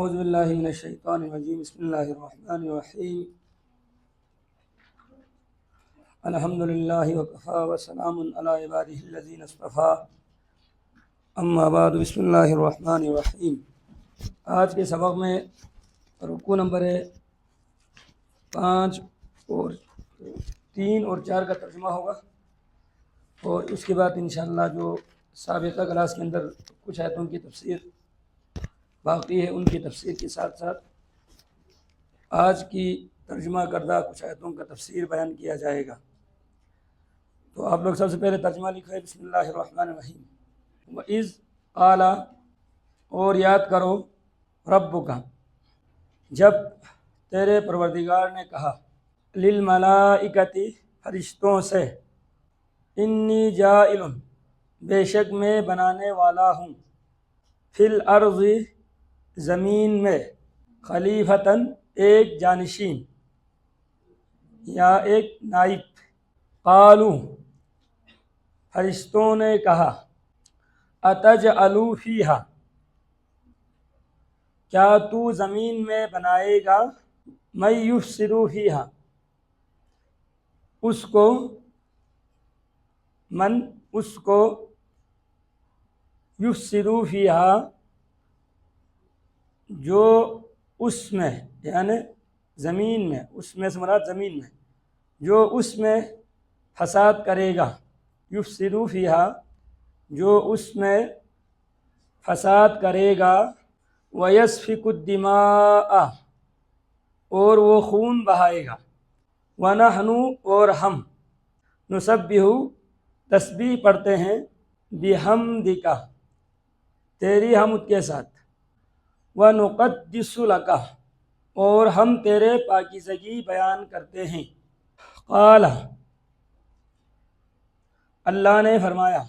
اعوذ باللہ من الشیطان الرجیم بسم اللہ الرحمن الرحیم الحمد للہ وکفی وسلام علی عبادہ الذین اصطفی اما بعد بسم اللہ الرحمن الرحیم۔ آج کے سبق میں رکوع نمبر 5 اور 3 اور 4 کا ترجمہ ہوگا، اور اس کے بعد انشاءاللہ جو سابقہ کلاس کے اندر کچھ آیتوں کی تفسیر باقی ہے ان کی تفسیر کے ساتھ ساتھ آج کی ترجمہ کردہ کچھ آیتوں کا تفسیر بیان کیا جائے گا۔ تو آپ لوگ سب سے پہلے ترجمہ لکھو ہے بسم اللہ الرحمن الرحیم۔ وَإِذْ قَالَ، اور یاد کرو، ربک، جب تیرے پروردگار نے کہا، للملائکۃ، فرشتوں سے، انی جاعل، بے شک میں بنانے والا ہوں، فی الارض، زمین میں، خلیفتاً، ایک جانشین یا ایک نائب۔ قالوا، فرشتوں نے کہا، اتجعل فیہا، کیا تو زمین میں بنائے گا، من یفسد فیہا، اس کو یفسد فیہا، جو اس میں، یعنی زمین میں، اس میں سے مراد زمین میں، جو اس میں فساد کرے گا، یفسد فیہا، جو اس میں فساد کرے گا، ویسفک الدماء، اور وہ خون بہائے گا، ونحن، اور ہم، نسبح، تسبیح پڑھتے ہیں، بحمدک، تیری حمد کے ساتھ، ونقدس لک، اور ہم تیرے پاکیزگی بیان کرتے ہیں۔ قال، اللہ نے فرمایا،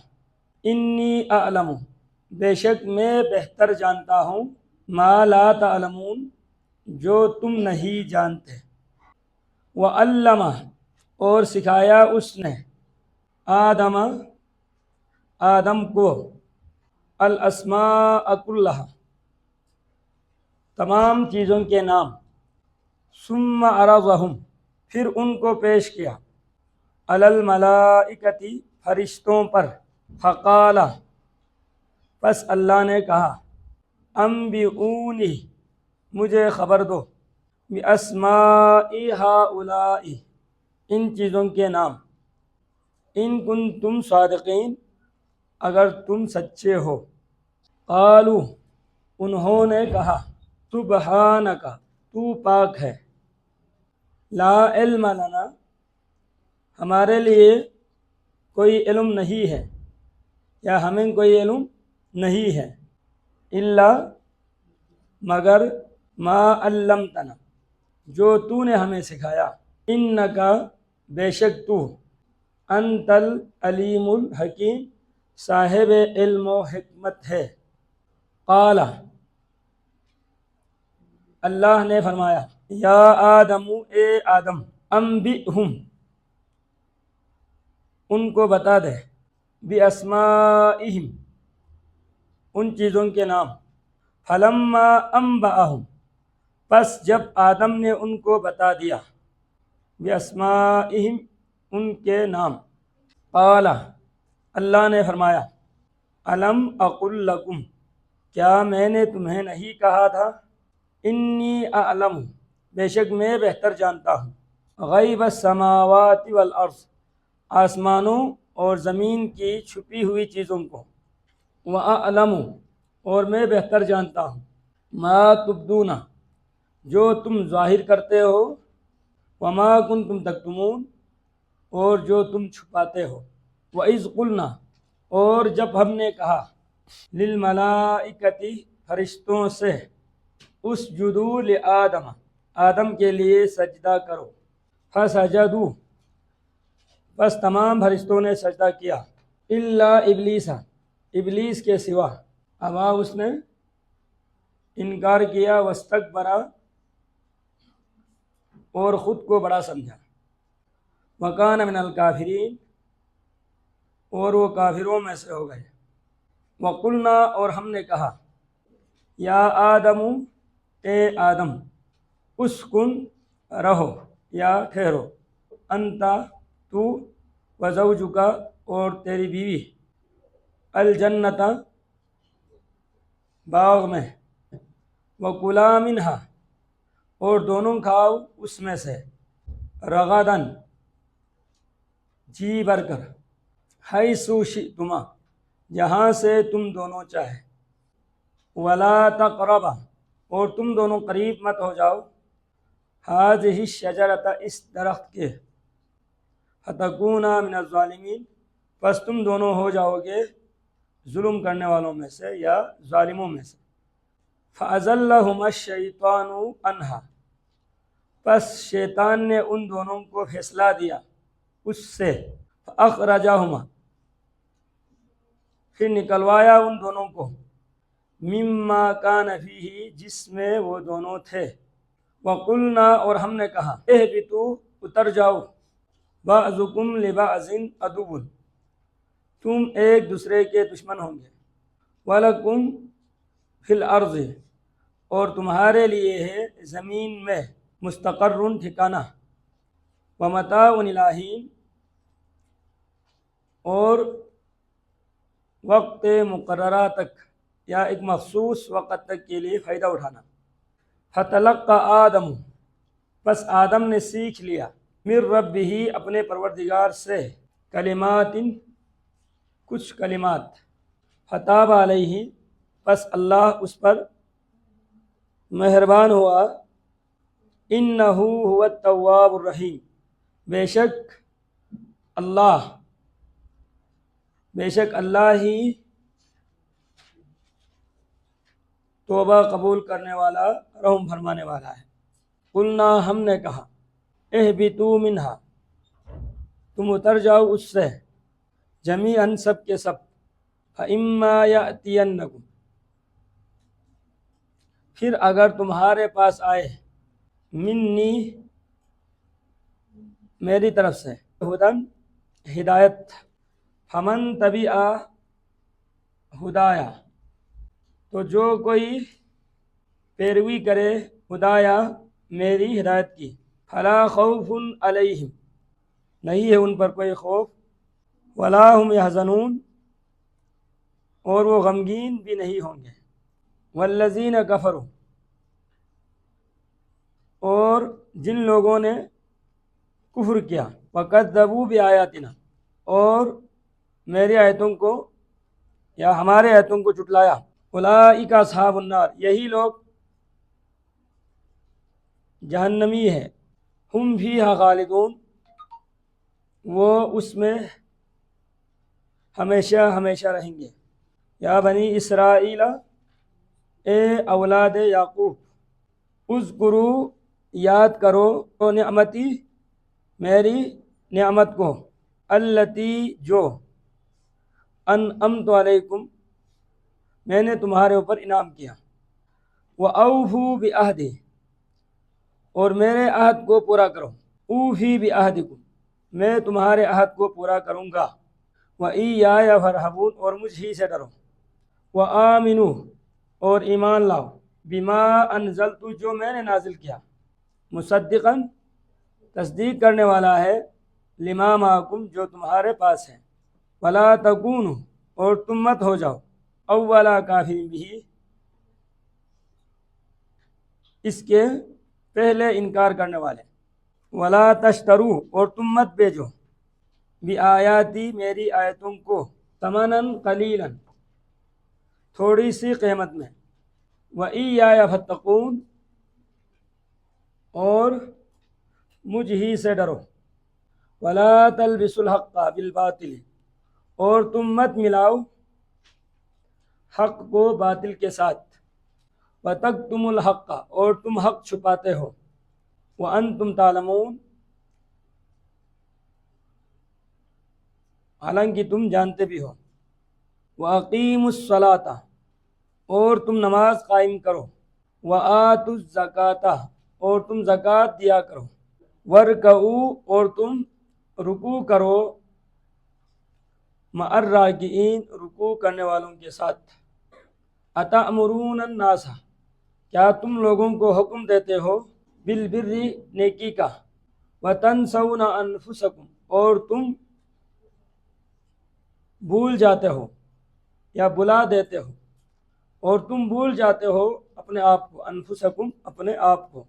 انی اعلم، بے شک میں بہتر جانتا ہوں، ما لا تعلمون، جو تم نہیں جانتے۔ وعلم، اور سکھایا اس نے، آدم کو، الاسماء کلھا، تمام چیزوں کے نام، ثم عرضہم، پھر ان کو پیش کیا، علی الملائکۃ، فرشتوں پر، فقال، پس اللہ نے کہا، انبئونی، مجھے خبر دو، باسماء ہؤلاء، ان چیزوں کے نام، ان کنتم صادقین، اگر تم سچے ہو۔ قالوا، انہوں نے کہا، سبحانک، تو پاک ہے، لا علم لنا، ہمارے لیے کوئی علم نہیں ہے، یا ہمیں کوئی علم نہیں ہے، الا، مگر، ما علمتنا، جو تو نے ہمیں سکھایا، انک، بے شک تو، انت العلیم الحکیم، صاحب علم و حکمت ہے۔ قال، اللہ نے فرمایا، یا آدم، اے آدم، انبئہم، ان کو بتا دے، باسمائہم، ان چیزوں کے نام، فلما انبأہم، پس جب آدم نے ان کو بتا دیا، باسمائہم، ان کے نام، قال، اللہ نے فرمایا، الم اقل لکم، کیا میں نے تمہیں نہیں کہا تھا، انی اعلم، بے شک میں بہتر جانتا ہوں، غیب السماوات والارض، آسمانوں اور زمین کی چھپی ہوئی چیزوں کو، واعلم، اور میں بہتر جانتا ہوں، ما تبدون، جو تم ظاہر کرتے ہو، وما کنتم تکتمون، اور جو تم چھپاتے ہو۔ وَإِذْ قُلْنَا، اور جب ہم نے کہا، للملائکۃ، فرشتوں سے، اسجدوا لآدم، آدم کے لیے سجدہ کرو، فسجدوا، بس تمام فرشتوں نے سجدہ کیا، الا ابلیس، ابلیس کے سوا، ابا، اس نے انکار کیا، واستکبر، اور خود کو بڑا سمجھا، وکان من الکافرین، اور وہ کافروں میں سے ہو گئے۔ وقلنا، اور ہم نے کہا، یا آدم، اے آدم اسکن رہو یا ٹھہرو، انتا تو، وزوجکا اور تیری بیوی، الجنت باغ میں، وکلا منہا اور دونوں کھاؤ اس میں سے، رغدن جی بھر کر، حیث شئتما جہاں سے تم دونوں چاہے، ولا تقربا اور تم دونوں قریب مت ہو جاؤ، ہذہ الشجرۃ اس درخت کے، فتکونا من الظالمین پس تم دونوں ہو جاؤ گے ظلم کرنے والوں میں سے یا ظالموں میں سے، فأزلہما الشیطان عنہا پس شیطان نے ان دونوں کو پھسلا دیا اس سے، فأخرجہما پھر نکلوایا ان دونوں کو، مما کان فیہ جس میں وہ دونوں تھے، وقلنا اور ہم نے کہا، اہبطوا اتر جاؤ، بعضکم لبعض عدو تم ایک دوسرے کے دشمن ہوں گے، وَلَكُمْ فِي الْأَرْضِ اور تمہارے لیے ہے زمین میں، مستقر ٹھکانہ، وَمَتَاعٌ إِلَىٰ حِینٍ اور وقت مقررہ تک یا ایک مخصوص وقت تک کے لیے فائدہ اٹھانا، فَتَلَقَّى آدَمُ پس آدم نے سیکھ لیا، مِن رَبِّهِ اپنے پروردگار سے، کلمات کچھ کلمات، فتاب علیہ پس اللہ اس پر مہربان ہوا، انہ هو التواب الرحیم بے شک اللہ ہی توبہ قبول کرنے والا رحم فرمانے والا ہے۔ قلنا ہم نے کہا، اہبطوا منہا تم اتر جاؤ اس سے، جمیعاً سب کے سب، فإما یأتینکم پھر اگر تمہارے پاس آئے، منی میری طرف سے، ہدن ہدایت، فمن تبع ہدایا تو جو کوئی پیروی کرے ہدایا میری ہدایت کی، فلا خوف علیہم نہیں ہے ان پر کوئی خوف، ولا هم یحزنون اور وہ غمگین بھی نہیں ہوں گے، والذین کفروا اور جن لوگوں نے کفر کیا، وکذبوا بآیاتنا اور میری آیتوں کو یا ہمارے آیتوں کو جھٹلایا، اولئک اصحاب النار یہی لوگ جہنمی ہے، ہم فیہا خالدون وہ اس میں ہمیشہ ہمیشہ رہیں گے۔ یا بنی اسرائیل اے اولاد یعقوب، اذکروا یاد کرو تو نعمتی میری نعمت کو، التی جو انعمت علیکم میں نے تمہارے اوپر انعام کیا، وَأَوْفُوا بِعَہْدِی اور میرے عہد کو پورا کرو، اوفی بعہدکم میں تمہارے عہد کو پورا کروں گا، وَإِيَّايَ فَارْہَبُونِ اور مجھ ہی سے ڈرو، وَآمِنُوا اور ایمان لاؤ، بِمَا أَنزَلْتُ جو میں نے نازل کیا، مصدقاً تصدیق کرنے والا ہے، لِمَا مَعَکُمْ جو تمہارے پاس ہے، وَلَا تَکُونُوا اور تم مت ہو جاؤ، اَوَّلَ کافر بِہ اس کے پہلے انکار کرنے والے، وَلَا تَشْتَرُوا اور تم مت بیچو، بِآیاتی میری آیتوں کو، ثَمَنًا قَلِیلًا تھوڑی سی قیمت میں، وَإِيَّايَ فَاتَّقُونِ اور مجھ ہی سے ڈرو، وَلَا تَلْبِسُوا الْحَقَّ بِالْبَاطِلِ اور تم مت ملاؤ حق کو باطل کے ساتھ، وَتَكْتُمُوا الْحَقَّ اور تم حق چھپاتے ہو، وَأَنْتُمْ تَعْلَمُونَ حالانکہ تم جانتے بھی ہو، وَأَقِیمُوا الصَّلَاةَ اور تم نماز قائم کرو، وَآتُوا الزَّکَاةَ اور تم زکوٰۃ دیا کرو، وَارْکَعُوا اور تم رکوع کرو، مع الراکعین رکوع کرنے والوں کے ساتھ، أَتَأْمُرُونَ النَّاسَ کیا تم لوگوں کو حکم دیتے ہو بالبر نیکی کا، وتنسون انفسکم اور تم بھول جاتے ہو یا بلا دیتے ہو، اور تم بھول جاتے ہو اپنے آپ کو، انفسکم اپنے آپ کو،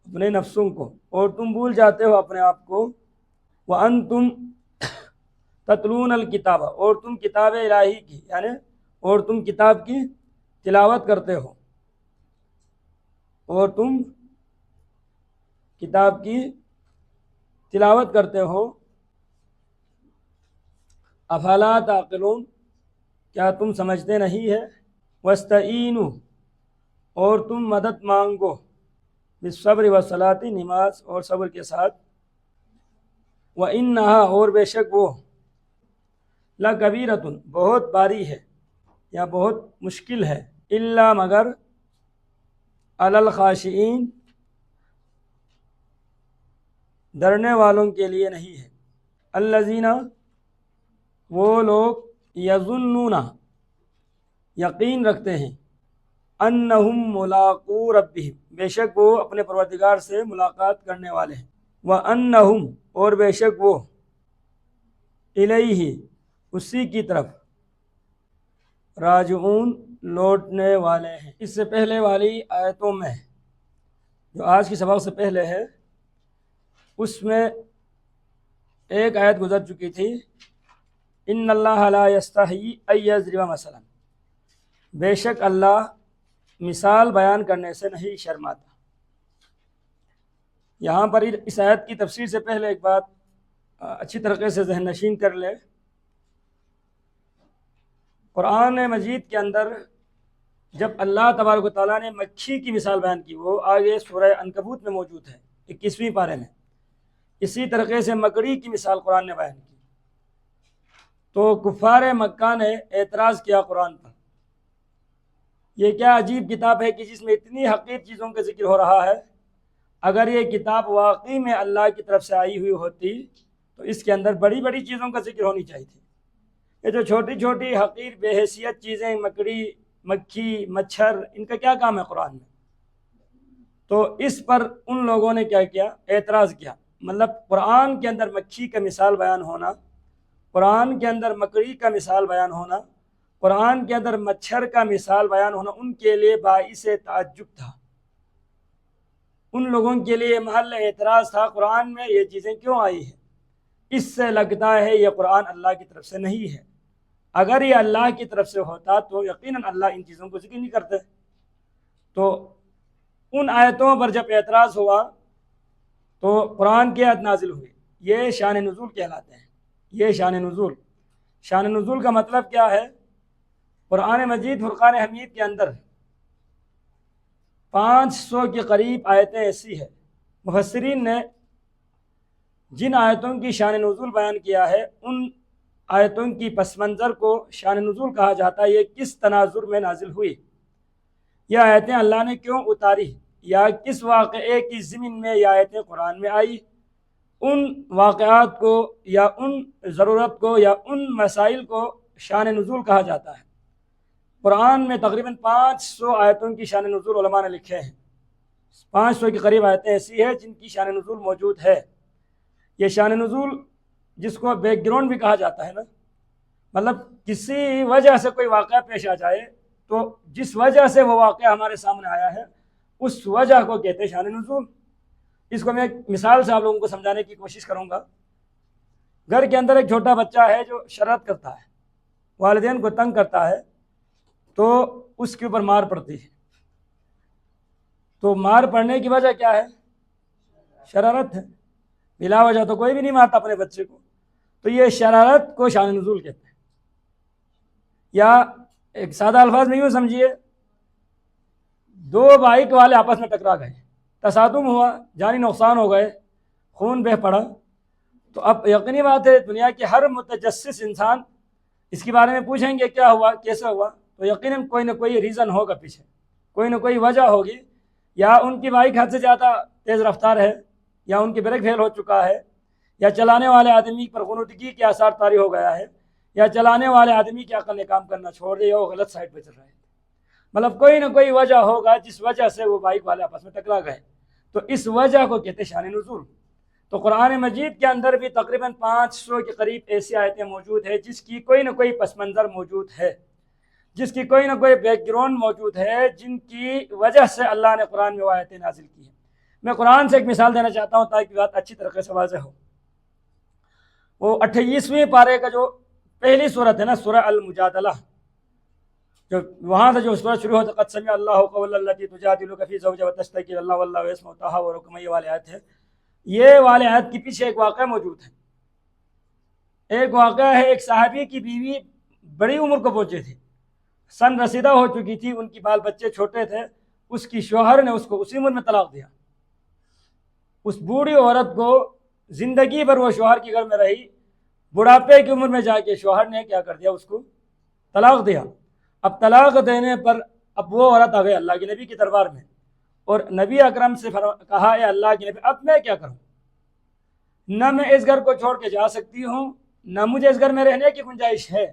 اپنے نفسوں کو، اور تم بھول جاتے ہو اپنے آپ کو، وانتم تتلون الکتاب اور تم کتاب الہی کی یعنی اور تم کتاب کی تلاوت کرتے ہو، اور تم کتاب کی تلاوت کرتے ہو، افلا تعقلون کیا تم سمجھتے نہیں ہے، واستعینوا اور تم مدد مانگو، بالصبر والصلاۃ نماز اور صبر کے ساتھ، وَإِنَّهَا اور بے شک وہ، لَکَبِیرَۃٌ بہت باری ہے یا بہت مشکل ہے، الا مگر، علی الخاشعین ڈرنے والوں کے لیے نہیں ہے، الذین وہ لوگ، یظنون یقین رکھتے ہیں، انہم ملاقو ربہم بے شک وہ اپنے پروردگار سے ملاقات کرنے والے ہیں، وانہم اور بے شک وہ، الیہ اسی کی طرف، راجعون لوٹنے والے ہیں۔ اس سے پہلے والی آیتوں میں جو آج کی سبق سے پہلے ہے اس میں ایک آیت گزر چکی تھی، ان اللہ لا یستحیی ان یضرب مثلا، بے شک اللہ مثال بیان کرنے سے نہیں شرماتا۔ یہاں پر اس آیت کی تفسیر سے پہلے ایک بات اچھی طریقے سے ذہن نشین کر لے، قرآن مجید کے اندر جب اللہ تبارک و تعالیٰ نے مکھی کی مثال بیان کی، وہ آگے سورہ عنکبوت میں موجود ہے 21ویں پارے میں، اسی طریقے سے مکڑی کی مثال قرآن نے بیان کی، تو کفار مکہ نے اعتراض کیا قرآن پر، یہ کیا عجیب کتاب ہے کہ جس میں اتنی حقیر چیزوں کا ذکر ہو رہا ہے، اگر یہ کتاب واقعی میں اللہ کی طرف سے آئی ہوئی ہوتی تو اس کے اندر بڑی بڑی چیزوں کا ذکر ہونی چاہیے تھی، یہ جو چھوٹی چھوٹی حقیر بے حیثیت چیزیں، مکڑی، مکھی، مچھر، ان کا کیا کام ہے قرآن میں؟ تو اس پر ان لوگوں نے کیا کیا، اعتراض کیا، مطلب قرآن کے اندر مکھی کا مثال بیان ہونا، قرآن کے اندر مکڑی کا مثال بیان ہونا، قرآن کے اندر مچھر کا مثال بیان ہونا ان کے لیے باعث تعجب تھا، ان لوگوں کے لیے محل اعتراض تھا، قرآن میں یہ چیزیں کیوں آئی ہیں؟ اس سے لگتا ہے یہ قرآن اللہ کی طرف سے نہیں ہے، اگر یہ اللہ کی طرف سے ہوتا تو یقیناً اللہ ان چیزوں کو ذکر نہیں کرتے۔ تو ان آیتوں پر جب اعتراض ہوا تو قرآن کی آیت نازل ہوئی، یہ شان نزول کہلاتے ہیں، یہ شان نزول، شان نزول کا مطلب کیا ہے؟ قرآن مجید فرقان حمید کے اندر 500 کے قریب آیتیں ایسی ہیں، مفسرین نے جن آیتوں کی شان نزول بیان کیا ہے ان آیتوں کی پس منظر کو شان نزول کہا جاتا ہے، یہ کس تناظر میں نازل ہوئی، یہ آیتیں اللہ نے کیوں اتاری، یا کس واقعے کی ضمن میں یہ آیتیں قرآن میں آئی، ان واقعات کو یا ان ضرورت کو یا ان مسائل کو شان نزول کہا جاتا ہے۔ قرآن میں تقریباً 500 آیتوں کی شان نزول علماء نے لکھے ہیں، 500 کے قریب آیتیں ایسی ہیں جن کی شان نزول موجود ہے۔ یہ شان نزول جس کو بیک گراؤنڈ بھی کہا جاتا ہے نا، مطلب کسی وجہ سے کوئی واقعہ پیش آ جائے تو جس وجہ سے وہ واقعہ ہمارے سامنے آیا ہے اس وجہ کو کہتے ہیں شان نزول۔ اس کو میں ایک مثال سے آپ لوگوں کو سمجھانے کی کوشش کروں گا۔ گھر کے اندر ایک چھوٹا بچہ ہے جو شرارت کرتا ہے، والدین کو تنگ کرتا ہے، تو اس کے اوپر مار پڑتی ہے، تو مار پڑنے کی وجہ کیا ہے؟ شرارت ہے، بلا وجہ تو کوئی بھی نہیں مارتا اپنے بچے کو، تو یہ شرارت کو شان نزول کہتے ہیں۔ یا ایک سادہ الفاظ میں یوں سمجھیے، دو بائک والے آپس میں ٹکرا گئے، تصادم ہوا، جانی نقصان ہو گئے، خون بہہ پڑا، تو اب یقینی بات ہے دنیا کے ہر متجسس انسان اس کے بارے میں پوچھیں گے کیا ہوا، کیسے ہوا، تو یقیناً کوئی نہ کوئی ریزن ہوگا پیچھے، کوئی نہ کوئی وجہ ہوگی، یا ان کی بائک حد سے زیادہ تیز رفتار ہے، یا ان کی بریک فیل ہو چکا ہے، یا چلانے والے آدمی پر غنودگی کے آثار طاری ہو گیا ہے، یا چلانے والے آدمی کی عقل نے کام کرنا چھوڑ دیا، وہ غلط سائڈ پہ چل رہا ہے۔ مطلب کوئی نہ کوئی وجہ ہوگا جس وجہ سے وہ بائک والے آپس میں ٹکرا گئے، تو اس وجہ کو کہتے ہیں شان نزول۔ تو قرآن مجید کے اندر بھی تقریباً 500 کے قریب ایسی آیتیں موجود ہیں جس کی کوئی نہ کوئی پس منظر موجود ہے، جس کی کوئی نہ کوئی بیک گراؤنڈ موجود ہے، جن کی وجہ سے اللہ نے قرآن میں وہ آیتیں نازل کی ہیں۔ میں قرآن سے ایک مثال دینا چاہتا ہوں تاکہ بات اچھی طریقے سے واضح ہو۔ وہ 28ویں پارے کا جو پہلی صورت ہے نا، سورہ المجادلہ، جو وہاں سے جو سورت شروع ہوتا ہے، قد سمع اللہ قول التی تجادلک فی زوجہا وتشتکی الی اللہ واللہ یسمع تحاورکما، یہ والی آیت ہے۔ یہ والے آیت کے پیچھے ایک واقعہ موجود ہے۔ ایک واقعہ ہے، ایک صحابی کی بیوی بڑی عمر کو پہنچے تھی، سن رسیدہ ہو چکی تھی، ان کی بال بچے چھوٹے تھے، اس کی شوہر نے اس کو اسی عمر میں طلاق دیا۔ اس بوڑھی عورت کو زندگی بھر وہ شوہر کے گھر میں رہی، بڑھاپے کی عمر میں جا کے شوہر نے کیا کر دیا، اس کو طلاق دیا۔ اب طلاق دینے پر اب وہ عورت آ گئی اللہ کے نبی کی دربار میں، اور نبی اکرم سے کہا، اے اللہ کے نبی اب میں کیا کروں؟ نہ میں اس گھر کو چھوڑ کے جا سکتی ہوں، نہ مجھے اس گھر میں رہنے کی گنجائش ہے۔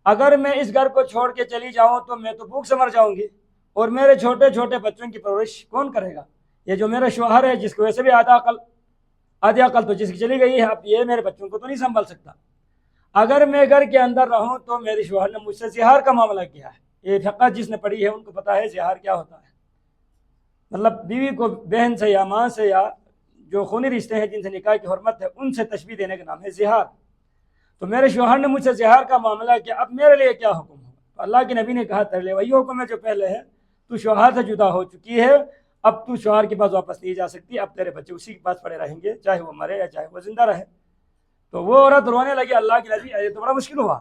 اگر میں اس گھر کو چھوڑ کے چلی جاؤں تو میں تو بھوک سے مر جاؤں گی، اور میرے چھوٹے چھوٹے بچوں کی پرورش کون کرے گا؟ یہ جو میرا شوہر ہے جس کو ویسے بھی آدھی عقل تو جس کی چلی گئی ہے، اب یہ میرے بچوں کو تو نہیں سنبھال سکتا۔ اگر میں گھر کے اندر رہوں تو میری شوہر نے مجھ سے زہار کا معاملہ کیا ہے۔ یہ فقہ جس نے پڑھی ہے ان کو پتا ہے زہار کیا ہوتا ہے، مطلب بیوی کو بہن سے یا ماں سے یا جو خونی رشتے ہیں جن سے نکاح کی حرمت ہے ان سے تشبیہ دینے کا نام ہے زہار۔ تو میرے شوہر نے مجھ سے زہار کا معاملہ کیا، اب میرے لیے کیا حکم ہوگا؟ تو اللہ کے نبی نے کہا تیرے لیے وہی حکم ہے جو پہلے ہے، تو شوہر سے جدا ہو چکی ہے، اب تو شوہر کے پاس واپس نہیں جا سکتی، اب تیرے بچے اسی کے پاس پڑے رہیں گے، چاہے وہ مرے یا چاہے وہ زندہ رہے۔ تو وہ عورت رونے لگی، اللہ کے نبی یہ تو بڑا مشکل ہوا،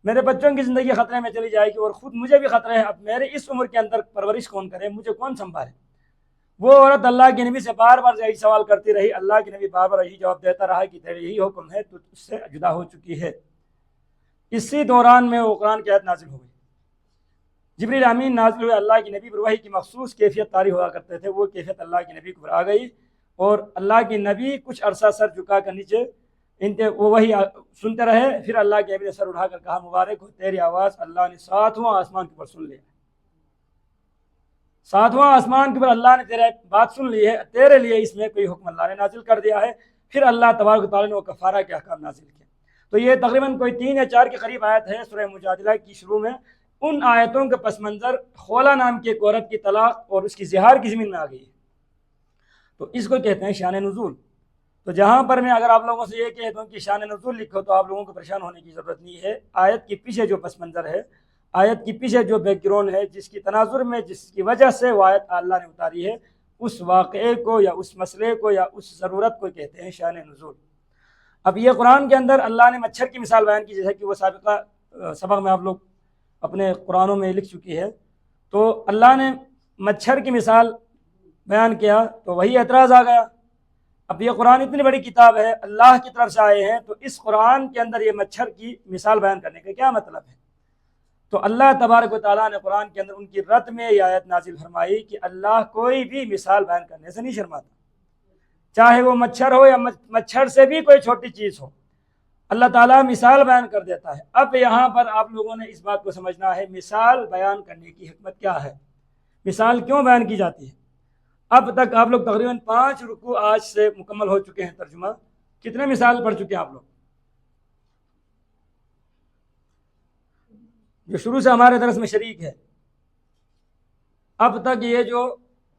میرے بچوں کی زندگی خطرے میں چلی جائے گی اور خود مجھے بھی خطرے ہے، اب میرے اس عمر کے اندر پرورش کون کرے، مجھے کون سنبھالے؟ وہ عورت اللہ کے نبی سے بار بار یہی سوال کرتی رہی، اللہ کے نبی بار بار یہی جواب دیتا رہا کہ تیرے یہی حکم ہے، تو اس سے جدا ہو چکی ہے۔ اسی دوران میں وہ قرآن کی آیت نازل ہو گئی، جبریل امین نازل ہوئے، اللہ کے نبی پر وحی کی مخصوص کیفیت طاری ہوا کرتے تھے، وہ کیفیت اللہ کے نبی کو آ گئی، اور اللہ کے نبی کچھ عرصہ سر جھکا کر نیچے وہ وہی سنتے رہے۔ پھر اللہ کے نبی نے سر اٹھا کر کہا، مبارک ہو تیری آواز اللہ نے 7واں آسمان کے اوپر سن لیا، 7واں آسمان کے اوپر اللہ نے تیرے بات سن لی ہے، تیرے لیے اس میں کوئی حکم اللہ نے نازل کر دیا ہے۔ پھر اللہ تبارک و تعالیٰ نے وہ کفارہ کے احکام نازل کیا۔ تو یہ تقریباً کوئی 3 یا 4 کے قریب آیت ہے سورہ مجادلہ کی شروع میں۔ ان آیتوں کے پس منظر خولا نام کی ایک عورت کی طلاق اور اس کی زہار کی زمین میں آ گئی ہے، تو اس کو کہتے ہیں شان نزول۔ تو جہاں پر میں اگر آپ لوگوں سے یہ کہتا ہوں کہ شان نزول لکھو تو آپ لوگوں کو پریشان ہونے کی ضرورت نہیں ہے۔ آیت کے پیچھے جو پس منظر ہے، آیت کے پیچھے جو بیک گراؤنڈ ہے، جس کی تناظر میں جس کی وجہ سے وہ آیت اللہ نے اتاری ہے، اس واقعے کو یا اس مسئلے کو یا اس ضرورت کو کہتے ہیں شان نزول۔ اب یہ قرآن کے اندر اللہ نے مچھر کی مثال بیان کی، جیسا کہ وہ سابقہ سبق میں آپ لوگ اپنے قرآنوں میں لکھ چکی ہے۔ تو اللہ نے مچھر کی مثال بیان کیا تو وہی اعتراض آ گیا، اب یہ قرآن اتنی بڑی کتاب ہے، اللہ کی طرف سے آئے ہیں، تو اس قرآن کے اندر یہ مچھر کی مثال بیان کرنے کا کیا مطلب ہے؟ تو اللہ تبارک و تعالیٰ نے قرآن کے اندر ان کی رد میں یہ آیت نازل فرمائی کہ اللہ کوئی بھی مثال بیان کرنے سے نہیں شرماتا، چاہے وہ مچھر ہو یا مچھر سے بھی کوئی چھوٹی چیز ہو، اللہ تعالیٰ مثال بیان کر دیتا ہے۔ اب یہاں پر آپ لوگوں نے اس بات کو سمجھنا ہے مثال بیان کرنے کی حکمت کیا ہے، مثال کیوں بیان کی جاتی ہے۔ اب تک آپ لوگ تقریباً 5 رکوع آج سے مکمل ہو چکے ہیں، ترجمہ کتنے مثال پڑھ چکے ہیں آپ لوگ؟ جو شروع سے ہمارے درس میں شریک ہے، اب تک یہ جو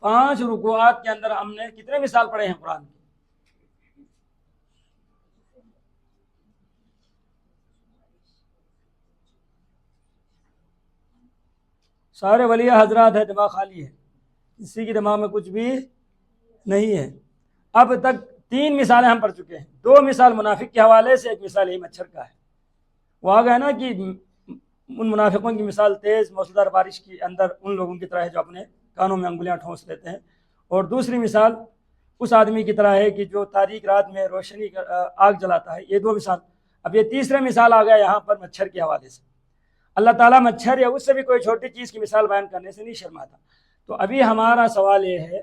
5 رکوعات کے اندر ہم نے کتنے مثال پڑھے ہیں قرآن کی؟ سارے ولی حضرات ہے، دماغ خالی ہے، کسی کے دماغ میں کچھ بھی نہیں ہے۔ اب تک 3 مثالیں ہم پڑھ چکے ہیں، 2 مثال منافق کے حوالے سے، ایک مثال یہ مچھر کا ہے۔ وہ آ گیا نا کہ ان منافقوں کی مثال تیز موسلادھار بارش کے اندر ان لوگوں کی طرح ہے جو اپنے کانوں میں انگلیاں ٹھونس لیتے ہیں، اور دوسری مثال اس آدمی کی طرح ہے کہ جو تاریک رات میں روشنی آگ جلاتا ہے۔ یہ 2 مثال۔ اب یہ تیسرا مثال آ گیا یہاں پر مچھر کے حوالے سے۔ اللہ تعالیٰ مچھر یا اس سے بھی کوئی چھوٹی چیز کی مثال بیان کرنے سے نہیں شرماتا۔ تو ابھی ہمارا سوال یہ ہے،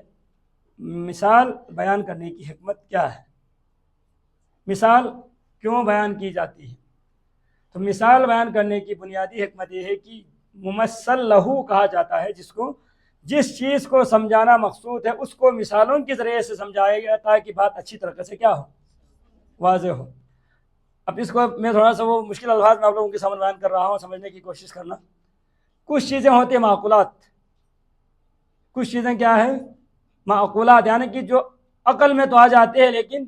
مثال بیان کرنے کی حکمت کیا ہے، مثال کیوں بیان کی جاتی ہے؟ تو مثال بیان کرنے کی بنیادی حکمت یہ ہے کہ ممثل لہو کہا جاتا ہے، جس چیز کو سمجھانا مقصود ہے اس کو مثالوں کے ذریعے سے سمجھایا گیا تاکہ بات اچھی طریقے سے کیا ہو، واضح ہو۔ اب اس کو میں تھوڑا سا وہ مشکل الفاظ میں آپ لوگوں کے سامنے بیان کر رہا ہوں، سمجھنے کی کوشش کرنا۔ کچھ چیزیں ہوتی ہیں معقولات، کچھ چیزیں کیا ہیں معقولات، یعنی کہ جو عقل میں تو آ جاتے ہیں، لیکن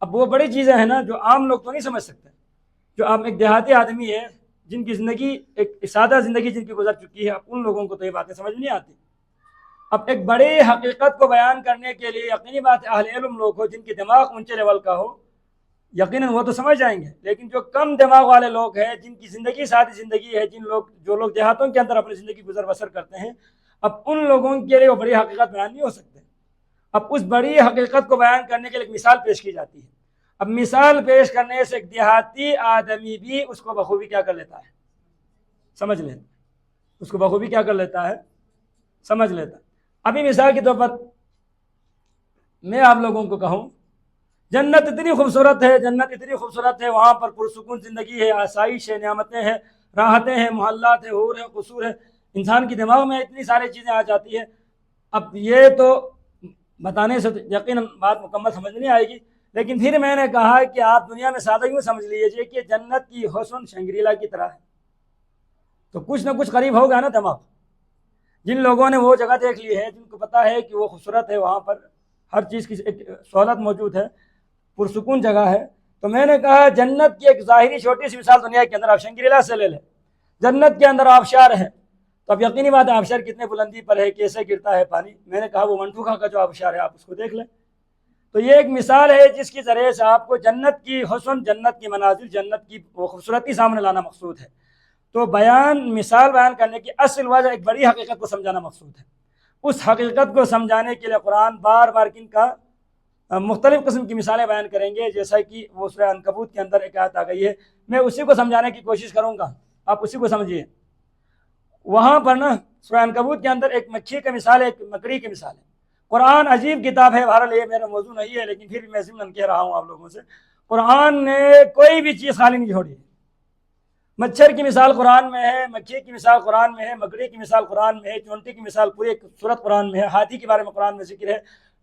اب وہ بڑی چیزیں ہیں نا جو عام لوگ تو نہیں سمجھ سکتے۔ جو آپ ایک دیہاتی آدمی ہے جن کی زندگی ایک سادہ زندگی جن کی گزر چکی ہے، اب ان لوگوں کو تو یہ باتیں سمجھ نہیں آتی۔ اب ایک بڑی حقیقت کو بیان کرنے کے لیے یقینی بات ہے اہل علم لوگ ہو جن کی دماغ اونچے لیول کا ہو، یقیناً وہ تو سمجھ جائیں گے، لیکن جو کم دماغ والے لوگ ہیں جن کی زندگی سادی زندگی ہے، جو لوگ دیہاتوں کے اندر اپنی زندگی گزر بسر کرتے ہیں، اب ان لوگوں کے لیے وہ بڑی حقیقت بیان نہیں ہو سکتے۔ اب اس بڑی حقیقت کو بیان کرنے کے لیے ایک مثال پیش کی جاتی ہے۔ اب مثال پیش کرنے سے ایک دیہاتی آدمی بھی اس کو بخوبی کیا کر لیتا ہے، سمجھ لیتا، اس کو بخوبی کیا کر لیتا ہے، سمجھ لیتا۔ ابھی مثال کے طور پر میں آپ لوگوں کو کہوں جنت اتنی خوبصورت ہے، جنت اتنی خوبصورت ہے، وہاں پر پرسکون زندگی ہے، آسائش ہے، نعمتیں ہیں، راحتیں ہیں، محلات ہیں، حور ہیں، قصور ہے، انسان کی دماغ میں اتنی ساری چیزیں آ جاتی ہیں۔ اب یہ تو بتانے سے یقیناً بات مکمل سمجھ نہیں آئے گی، لیکن پھر میں نے کہا کہ آپ دنیا میں سادہ یوں سمجھ لیجیے کہ جنت کی حسن شنگریلا کی طرح ہے، تو کچھ نہ کچھ قریب ہوگا نا دماغ۔ جن لوگوں نے وہ جگہ دیکھ لی ہے، جن کو پتہ ہے کہ وہ خوبصورت ہے، وہاں پر ہر چیز کی ایک سہولت موجود ہے، پرسکون جگہ ہے، تو میں نے کہا جنت کی ایک ظاہری چھوٹی سی مثال دنیا کے اندر آپ شنگریلا سے لے لیں۔ جنت کے اندر آبشار ہے، تو اب یقینی بات ہے آبشار کتنے بلندی پر ہے، کیسے گرتا ہے پانی۔ میں نے کہا وہ منٹوخا کا جو آبشار ہے آپ اس کو دیکھ لیں۔ تو یہ ایک مثال ہے جس کی ذریعے سے آپ کو جنت کی حسن، جنت کی مناظر، جنت کی وہ خوبصورتی سامنے لانا مقصود ہے۔ تو مثال بیان کرنے کی اصل وجہ ایک بڑی حقیقت کو سمجھانا مقصود ہے۔ اس حقیقت کو سمجھانے کے لیے قرآن بار بار کن کا مختلف قسم کی مثالیں بیان کریں گے، جیسا کہ وہ سورہ عنکبوت کے اندر ایک آیت آ گئی ہے، میں اسی کو سمجھانے کی کوشش کروں گا، آپ اسی کو سمجھیے۔ وہاں پر نا سورہ عنکبوت کے اندر ایک مکھی کا مثال ہے، ایک مکڑی کی مثال ہے۔ قرآن عجیب کتاب ہے، بہرحال یہ میرا موضوع نہیں ہے، لیکن پھر بھی میں ضمن کہہ رہا ہوں آپ لوگوں سے، قرآن نے کوئی بھی چیز خالی نہیں چھوڑی۔ مچھر کی مثال قرآن میں ہے، مکھی کی مثال قرآن میں ہے، مکڑی کی مثال قرآن میں ہے، چونٹی کی مثال پوری ایک سورت قرآن میں ہے، ہاتھی کے بارے میں قرآن میں ذکر ہے،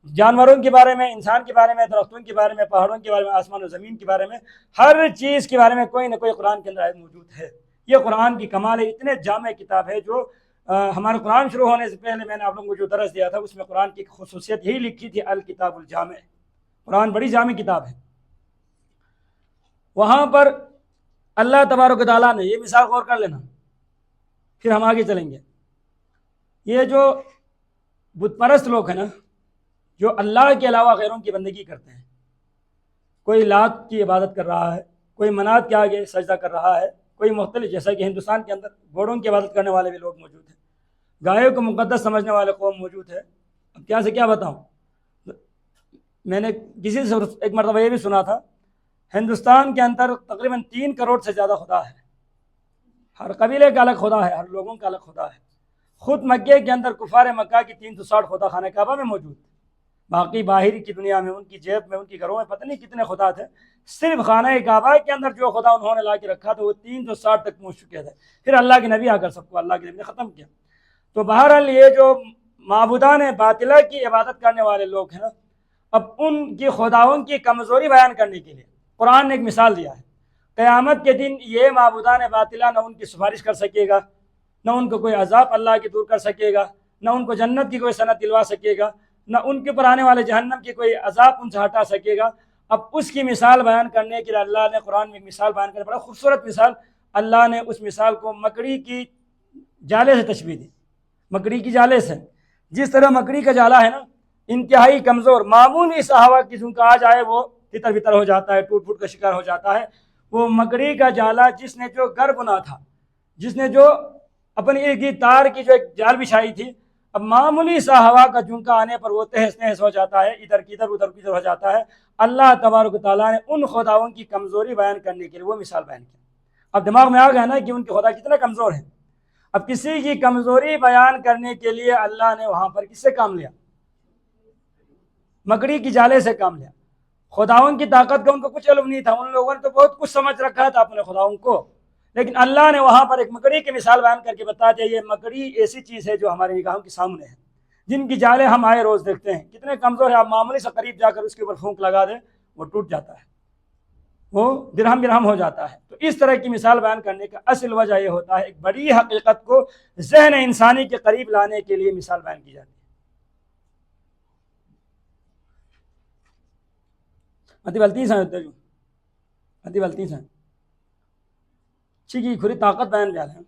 جانوروں کے بارے میں، انسان کے بارے میں، درختوں کے بارے میں، پہاڑوں کے بارے میں، آسمان و زمین کے بارے میں، ہر چیز کے بارے میں کوئی نہ کوئی قرآن کے اندر آیت موجود ہے۔ یہ قرآن کی کمال ہے، اتنے جامع کتاب ہے جو ہمارا قرآن شروع ہونے سے پہلے میں نے آپ لوگوں کو جو درس دیا تھا اس میں قرآن کی خصوصیت یہی لکھی تھی، الکتاب الجامع، قرآن بڑی جامع کتاب ہے۔ وہاں پر اللہ تبارک و تعالیٰ نے یہ مثال غور کر لینا، پھر ہم آگے چلیں گے۔ یہ جو بت پرست لوگ ہیں نا، جو اللہ کے علاوہ غیروں کی بندگی کرتے ہیں، کوئی لات کی عبادت کر رہا ہے، کوئی منات کے آگے سجدہ کر رہا ہے، کوئی مختلف، جیسا کہ ہندوستان کے اندر گھوڑوں کی عبادت کرنے والے بھی لوگ موجود ہیں، گائے کو مقدس سمجھنے والے قوم موجود ہے۔ اب کیا سے کیا بتاؤں، میں نے کسی سے ایک مرتبہ یہ بھی سنا تھا، ہندوستان کے اندر تقریباً 3 کروڑ سے زیادہ خدا ہے، ہر قبیلے کا الگ خدا ہے، ہر لوگوں کا الگ خدا ہے۔ خود مکے کے اندر کفار مکہ کی 360 خدا خانہ کعبہ میں موجود ہے، باقی باہر کی دنیا میں ان کی جیب میں، ان کی گھروں میں پتہ نہیں کتنے خدا تھے، صرف خانہ کعبہ کے اندر جو خدا انہوں نے لا کے رکھا تھا وہ 360 تک پہنچ چکے تھے۔ پھر اللہ کے نبی آ کر سب کو اللہ کے نبی نے ختم کیا۔ تو بہرحال یہ جو معبودان باطلہ کی عبادت کرنے والے لوگ ہیں نا، اب ان کی خداؤں کی کمزوری بیان کرنے کے لیے قرآن نے ایک مثال دیا ہے۔ قیامت کے دن یہ معبودان باطلہ نہ ان کی سفارش کر سکے گا، نہ ان کو کوئی عذاب اللہ کی دور کر سکے گا، نہ ان کو جنت کی کوئی صنعت دلوا سکے گا، نہ ان کے پر آنے والے جہنم کی کوئی عذاب ان سے ہٹا سکے گا۔ اب اس کی مثال بیان کرنے کے لیے اللہ نے قرآن میں ایک مثال بیان کرنے، بڑا خوبصورت مثال، اللہ نے اس مثال کو مکڑی کی جالے سے تشبیہ دی، مکڑی کی جالے سے۔ جس طرح مکڑی کا جالا ہے نا، انتہائی کمزور، معمولی سا ہوا کی جھونکا آ جائے وہ تتر بتر ہو جاتا ہے، ٹوٹ پھوٹ کا شکار ہو جاتا ہے۔ وہ مکڑی کا جالا جس نے جو گھر بنا تھا، جس نے جو اپنی ایک تار کی جو ایک جال بچھائی تھی، اب معمولی سا ہوا کا جھونکا آنے پر وہ تہس نہس ہو جاتا ہے، ادھر کی ادھر ادھر کی ادھر ہو جاتا ہے۔ اللہ تبارک و تعالیٰ نے ان خداؤں کی کمزوری بیان کرنے کے لیے وہ مثال بیان کی۔ اب دماغ میں آ گیا نا کہ ان کے خدا کتنا کمزور ہیں۔ اب کسی کی کمزوری بیان کرنے کے لیے اللہ نے وہاں پر کس سے کام لیا؟ مکڑی کی جالے سے کام لیا۔ خداؤں کی طاقت کا ان کو کچھ علم نہیں تھا، ان لوگوں نے تو بہت کچھ سمجھ رکھا تھا اپنے خداؤں کو، لیکن اللہ نے وہاں پر ایک مکڑی کی مثال بیان کر کے بتا دیا یہ مکڑی ایسی چیز ہے جو ہمارے نگاہوں کے سامنے ہے، جن کی جالیں ہم آئے روز دیکھتے ہیں، کتنے کمزور ہے، آپ معمولی سے قریب جا کر اس کے اوپر پھونک لگا دیں وہ ٹوٹ جاتا ہے، وہ درہم برہم ہو جاتا ہے۔ تو اس طرح کی مثال بیان کرنے کا اصل وجہ یہ ہوتا ہے ایک بڑی حقیقت کو ذہن انسانی کے قریب لانے کے لیے مثال بیان کی جاتی ہے۔ چیکی کھری طاقت بیان بیان ہے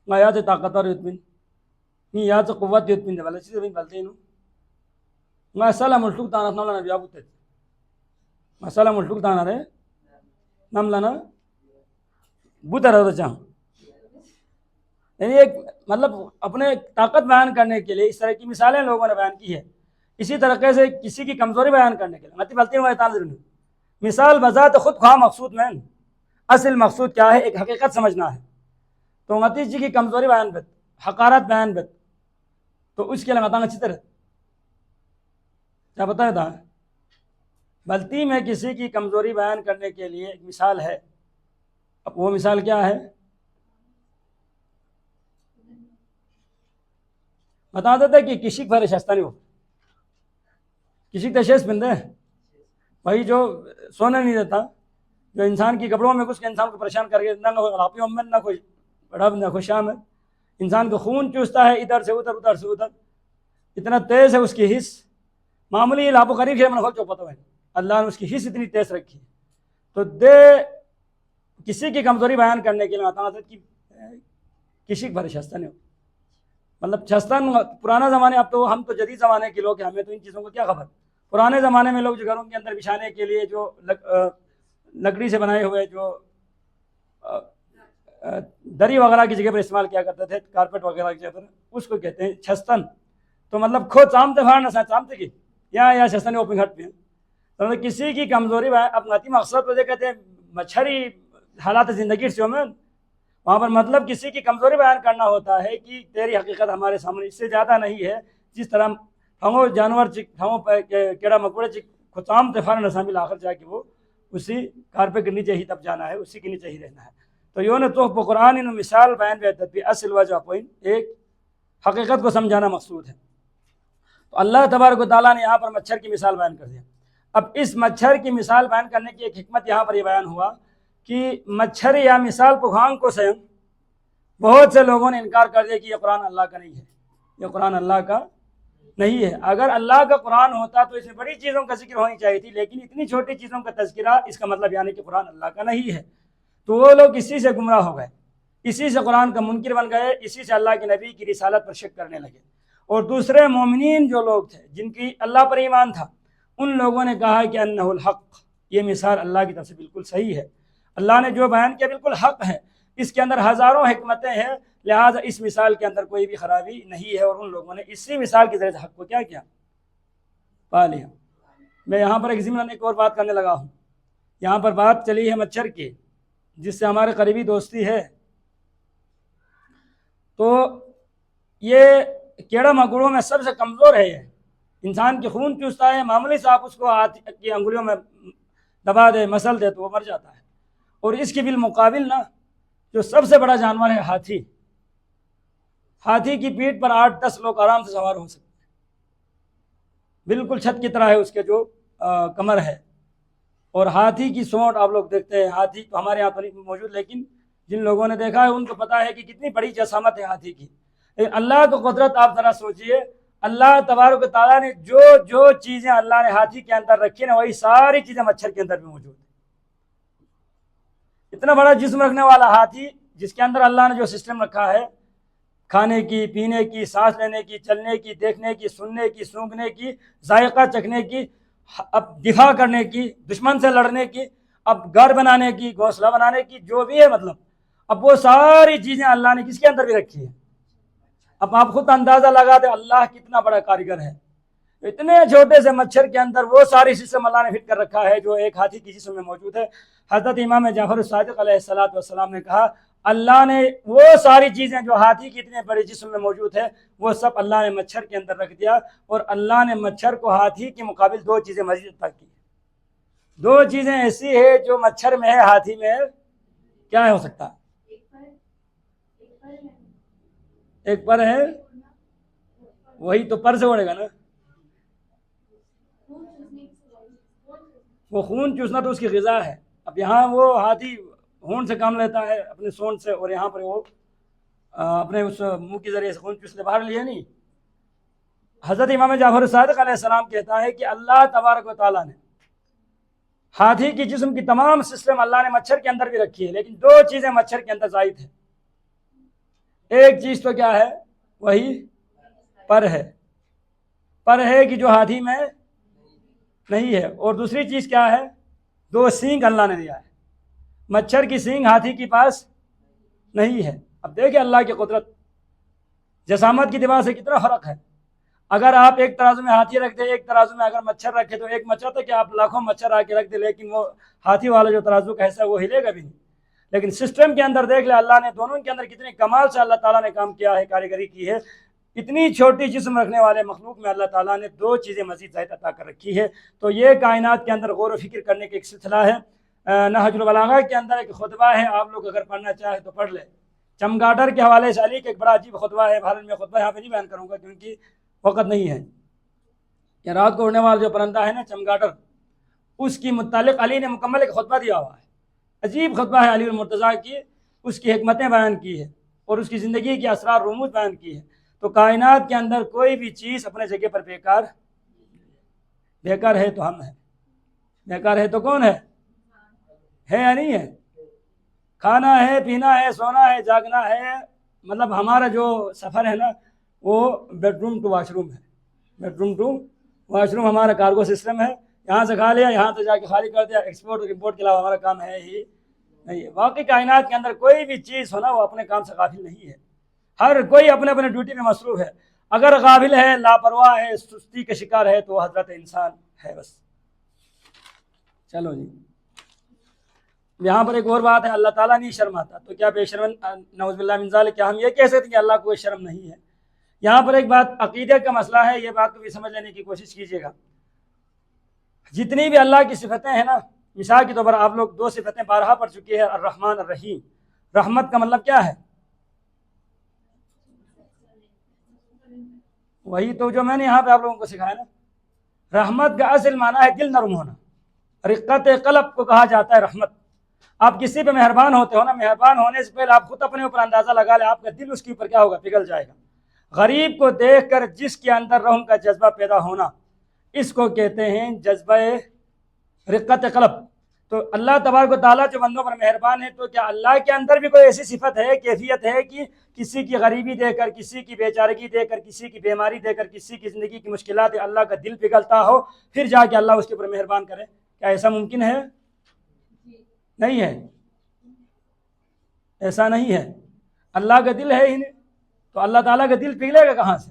میں یاد طاقت اور یتمن نی یاد قوت یتمن والا چیز بھی بلتے ہیں میں سلام الٹک تانا نملا نبی ابو تت میں سلام الٹک تانا رے نملا نا بوتر ہوتا چاہوں، یعنی ایک مطلب اپنے طاقت بیان کرنے کے لیے اس طرح کی مثالیں لوگوں نے بیان کی ہے۔ اسی طریقے سے کسی کی کمزوری بیان کرنے کے لیے متی بلتی ہوں مثال بذات خود خواہ مقصود میں اصل مقصود کیا ہے، ایک حقیقت سمجھنا ہے۔ تو متی جی کی کمزوری بیان بت حقارت بیان بت تو اس کے لیے متانا اچھی طرح کیا بتایا تھا، بلتی میں کسی کی کمزوری بیان کرنے کے لیے ایک مثال ہے۔ اب وہ مثال کیا ہے بتا دیتا کہ کسی پر شستہ نہیں ہو، کسی تشیش بندے وہی جو سونے نہیں دیتا، جو انسان کی کپڑوں میں گھس کے انسان کو پریشان کر کے نہ کوئی غلاپیوں میں نہ کوئی بڑا نہ کوئی شام ہے، انسان کو خون چوستا ہے ادھر سے ادھر ادھر سے ادھر، اتنا تیز ہے اس کی حص، معمولی لاپ و قریب ہے من خود چوپتا ہے، اللہ نے اس کی حص اتنی تیز رکھی۔ تو کسی کی کمزوری بیان کرنے کے لیے آتا کہ کسی پر شستہ نہیں ہو، مطلب شستن پرانا زمانے، اب تو ہم تو جدید زمانے کے لوگ ہیں، ہمیں تو ان چیزوں کو کیا خبر۔ پرانے زمانے میں لوگ جو گھروں کے اندر بچھانے کے لیے جو لکڑی سے بنائے ہوئے جو دری وغیرہ کی جگہ پر استعمال کیا کرتے تھے، کارپیٹ وغیرہ کی جگہ پر، اس کو کہتے ہیں چھستن۔ تو مطلب خود چامتے پھاڑنا سا چامتے کی یا چھستن اوپن گھٹ پہ تو مطلب کسی کی کمزوری اپنا مقصد وجہ کہتے ہیں مچھری حالات زندگی سے میں وہاں پر مطلب کسی کی کمزوری بیان کرنا ہوتا ہے کہ تیری حقیقت ہمارے سامنے اس سے زیادہ نہیں ہے، جس طرح ہمو جانور کیڑا مکوڑے چام تفار نسامل آخر جا کے وہ اسی کارپے کے نیچے ہی تب جانا ہے، اسی کے نیچے ہی رہنا ہے۔ تو یوں نے تو قرآن ان مثال بیان بیت بھی اصل وجہ پوائنٹ ایک حقیقت کو سمجھانا مقصود ہے۔ تو اللہ تبارک و تعالیٰ نے یہاں پر مچھر کی مثال بیان کر دیا۔ اب اس مچھر کی مثال بیان کرنے کی ایک حکمت یہاں پر یہ بیان ہوا کہ مچھر یا مثال پخانگ کو سیم بہت سے لوگوں نے انکار کر دیا کہ یہ قرآن اللہ کا نہیں ہے، یہ قرآن اللہ کا نہیں ہے۔ اگر اللہ کا قرآن ہوتا تو اس میں بڑی چیزوں کا ذکر ہونی چاہیے تھی، لیکن اتنی چھوٹی چیزوں کا تذکرہ، اس کا مطلب یعنی کہ قرآن اللہ کا نہیں ہے۔ تو وہ لوگ اسی سے گمراہ ہو گئے، اسی سے قرآن کا منکر بن گئے، اسی سے اللہ کے نبی کی رسالت پر شک کرنے لگے۔ اور دوسرے مومنین جو لوگ تھے جن کی اللہ پر ایمان تھا، ان لوگوں نے کہا کہ انہ الحق، یہ مثال اللہ کی طرف سے بالکل صحیح ہے، اللہ نے جو بیان کیا بالکل حق ہے، اس کے اندر ہزاروں حکمتیں ہیں، لہٰذا اس مثال کے اندر کوئی بھی خرابی نہیں ہے۔ اور ان لوگوں نے اسی مثال کے ذریعے حق کو کیا پا لیا۔ میں یہاں پر ایک ضمن ایک اور بات کرنے لگا ہوں، یہاں پر بات چلی ہے مچھر کی، جس سے ہمارے قریبی دوستی ہے۔ تو یہ کیڑا مکوڑوں میں سب سے کمزور ہے، یہ انسان کی خون چوستا ہے، معمولی سے آپ اس کو ہاتھ کی انگلیوں میں دبا دے مسل دے تو وہ مر جاتا ہے۔ اور اس کے بالمقابل نا جو سب سے بڑا جانور ہے ہاتھی، ہاتھی کی پیٹھ پر 8-10 لوگ آرام سے سوار ہو سکتے ہیں، بالکل چھت کی طرح ہے اس کے جو کمر ہے۔ اور ہاتھی کی سونٹ آپ لوگ دیکھتے ہیں، ہاتھی تو ہمارے یہاں تو نہیں موجود، لیکن جن لوگوں نے دیکھا ہے ان کو پتا ہے کہ کتنی بڑی جسامت ہے ہاتھی کی۔ لیکن اللہ کی قدرت آپ ذرا سوچئے، اللہ تبارک و تعالیٰ نے جو چیزیں اللہ نے ہاتھی کے اندر رکھی نا، وہی ساری چیزیں مچھر کے اندر بھی موجود ہیں۔ اتنا بڑا جسم رکھنے والا ہاتھی، جس کے اندر اللہ نے جو سسٹم رکھا ہے کھانے کی، پینے کی، سانس لینے کی، چلنے کی، دیکھنے کی، سننے کی، سونگھنے کی، ذائقہ چکھنے کی، اب دفاع کرنے کی، دشمن سے لڑنے کی، اب گھر بنانے کی، گھونسلہ بنانے کی، جو بھی ہے مطلب اب وہ ساری چیزیں اللہ نے کس کے اندر بھی رکھی ہے۔ اب آپ خود اندازہ لگا دیں اللہ کتنا بڑا کاریگر ہے، اتنے چھوٹے سے مچھر کے اندر وہ ساری سسٹم اللہ نے فٹ کر رکھا ہے جو ایک ہاتھی کی جسم میں موجود ہے۔ حضرت امام جعفر الصادق علیہ السلام نے کہا اللہ نے وہ ساری چیزیں جو ہاتھی کی اتنے بڑے جسم میں موجود ہے وہ سب اللہ نے مچھر کے اندر رکھ دیا، اور اللہ نے مچھر کو ہاتھی کے مقابل 2 چیزیں مزید عطا کی۔ 2 چیزیں ایسی ہے جو مچھر میں ہے ہاتھی میں کیا ہو سکتا ہے؟ ایک پر ہے وہی تو پر سے اڑے گا نا. وہ خون چوسنا تو اس کی غذا ہے. اب یہاں وہ ہاتھی ہون سے کام لیتا ہے اپنے سونڈ سے، اور یہاں پر وہ اپنے اس منہ کے ذریعے سے خون چوس لے، باہر لیے نہیں. حضرت امام جعفر صادق علیہ السلام کہتا ہے کہ اللہ تبارک و تعالیٰ نے ہاتھی کی جسم کی تمام سسٹم اللہ نے مچھر کے اندر بھی رکھی ہے، لیکن دو چیزیں مچھر کے اندر زائد ہیں. ایک چیز تو کیا ہے؟ وہی پر ہے. پر ہے کہ جو ہاتھی میں نہیں ہے. اور دوسری چیز کیا ہے؟ دو سینگ اللہ نے دیا ہے. مچھر کی سینگ ہاتھی کے پاس نہیں ہے. اب دیکھیں اللہ کی قدرت، جسامت کی دیوار سے کتنا فرق ہے. اگر آپ ایک ترازو میں ہاتھی رکھ دیں، ایک ترازو میں اگر مچھر رکھے، تو ایک مچھر تو کیا آپ لاکھوں مچھر آ کے رکھ دیں، لیکن وہ ہاتھی والا جو ترازو کا حصہ ہے وہ ہلے گا بھی نہیں. لیکن سسٹم کے اندر دیکھ لیں اللہ نے دونوں کے اندر کتنے کمال سے اللہ تعالیٰ نے کام کیا ہے، کاریگری کی ہے. اتنی چھوٹی جسم رکھنے والے مخلوق میں اللہ تعالیٰ نے دو چیزیں مزید زائد عطا کر رکھی ہے. تو یہ کائنات کے اندر غور و فکر کرنے کا ایک سلسلہ ہے. نہج البلاغہ کے اندر ایک خطبہ ہے، آپ لوگ اگر پڑھنا چاہیں تو پڑھ لیں. چمگاڈر کے حوالے سے علی کا ایک بڑا عجیب خطبہ ہے. بھارت میں خطبہ یہاں پہ نہیں بیان کروں گا کیونکہ وقت نہیں ہے. کہ رات کو اڑنے والا جو پرندہ ہے نا چمگاڈر، اس کی متعلق علی نے مکمل ایک خطبہ دیا ہوا ہے. عجیب خطبہ ہے علی المرتضیٰ کی. اس کی حکمتیں بیان کی ہے اور اس کی زندگی کے اسرار رموز بیان کی ہے. تو کائنات کے اندر کوئی بھی چیز اپنے جگہ پر بیکار ہے تو ہم ہیں. بیکار ہے تو کون ہے یا نہیں ہے؟ کھانا ہے، پینا ہے، سونا ہے، جاگنا ہے. مطلب ہمارا جو سفر ہے نا وہ bedroom to washroom ہے. Bedroom to washroom ہمارا کارگو سسٹم ہے. یہاں سے کھا لیا، یہاں سے جا کے خالی کر دیا. ایکسپورٹ اور امپورٹ کے علاوہ ہمارا کام ہے ہی نہیں. واقعی کائنات کے اندر کوئی بھی چیز ہو نا وہ اپنے کام سے غافل نہیں ہے. ہر کوئی اپنے اپنے ڈیوٹی میں مصروف ہے. اگر غافل ہے، لاپرواہ ہے، سستی کا شکار ہے تو حضرت انسان ہے بس. چلو جی، یہاں پر ایک اور بات ہے، اللہ تعالیٰ نہیں شرماتا. تو کیا بے شرم نعوذ باللہ من ذالک، کیا ہم یہ کہہ سکتے ہیں کہ اللہ کو کوئی شرم نہیں ہے؟ یہاں پر ایک بات عقیدے کا مسئلہ ہے، یہ بات کو بھی سمجھ لینے کی کوشش کیجیے گا. جتنی بھی اللہ کی صفتیں ہیں نا، مثال کے طور پر آپ لوگ دو صفتیں بارہا پڑھ چکے ہیں، الرحمن الرحیم. رحمت کا مطلب کیا ہے؟ وہی تو جو میں نے یہاں پہ آپ لوگوں کو سکھایا نا. رحمت کا اصل معنی ہے دل نرم ہونا. رقت قلب کو کہا جاتا ہے رحمت. آپ کسی پہ مہربان ہوتے ہو نا، مہربان ہونے سے پہلے آپ خود اپنے اوپر اندازہ لگا لیں آپ کا دل اس کے اوپر کیا ہوگا؟ پگھل جائے گا. غریب کو دیکھ کر جس کے اندر رحم کا جذبہ پیدا ہونا، اس کو کہتے ہیں جذبہ رقت قلب. تو اللہ تبارک و تعالیٰ جو بندوں پر مہربان ہے، تو کیا اللہ کے اندر بھی کوئی ایسی صفت ہے، کیفیت ہے کہ کسی کی غریبی دیکھ کر، کسی کی بیچارگی دیکھ کر، کسی کی بیماری دیکھ کر، کسی کی زندگی کی مشکلات اللہ کا دل پگھلتا ہو پھر جا کے اللہ اس کے اوپر مہربان کرے؟ کیا ایسا ممکن ہے؟ نہیں ہے. ایسا نہیں ہے. اللہ کا دل ہے ہی نہیں تو اللہ تعالیٰ کا دل پگھلے گا کہاں سے؟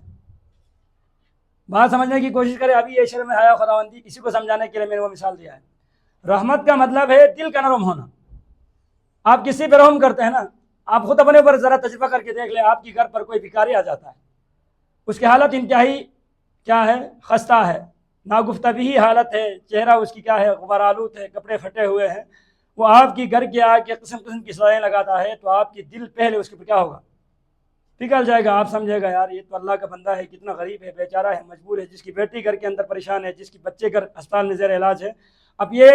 بات سمجھنے کی کوشش کرے. ابھی یہ شرم حیا خداوندی اسی کو سمجھانے کے لیے میں نے وہ مثال دیا ہے. رحمت کا مطلب ہے دل کا نرم ہونا. آپ کسی پہ رحم کرتے ہیں نا، آپ خود اپنے پر ذرا تجربہ کر کے دیکھ لیں. آپ کے گھر پر کوئی بھکاری آ جاتا ہے، اس کی حالت انتہائی کیا ہے؟ خستہ ہے، ناگفتگی حالت ہے، چہرہ اس کی کیا ہے؟ غبار آلود ہے، کپڑے پھٹے ہوئے ہیں. وہ آپ کی گھر کے آ کے قسم قسم کی سزائیں لگاتا ہے، تو آپ کی دل پہلے اس کے اوپر کیا ہوگا؟ پگھل جائے گا. آپ سمجھے گا یار یہ تو اللہ کا بندہ ہے، کتنا غریب ہے، بیچارہ ہے، مجبور ہے، جس کی بیٹی گھر کے اندر پریشان ہے، جس کی بچے گھر ہسپتال میں زیر علاج ہے. اب یہ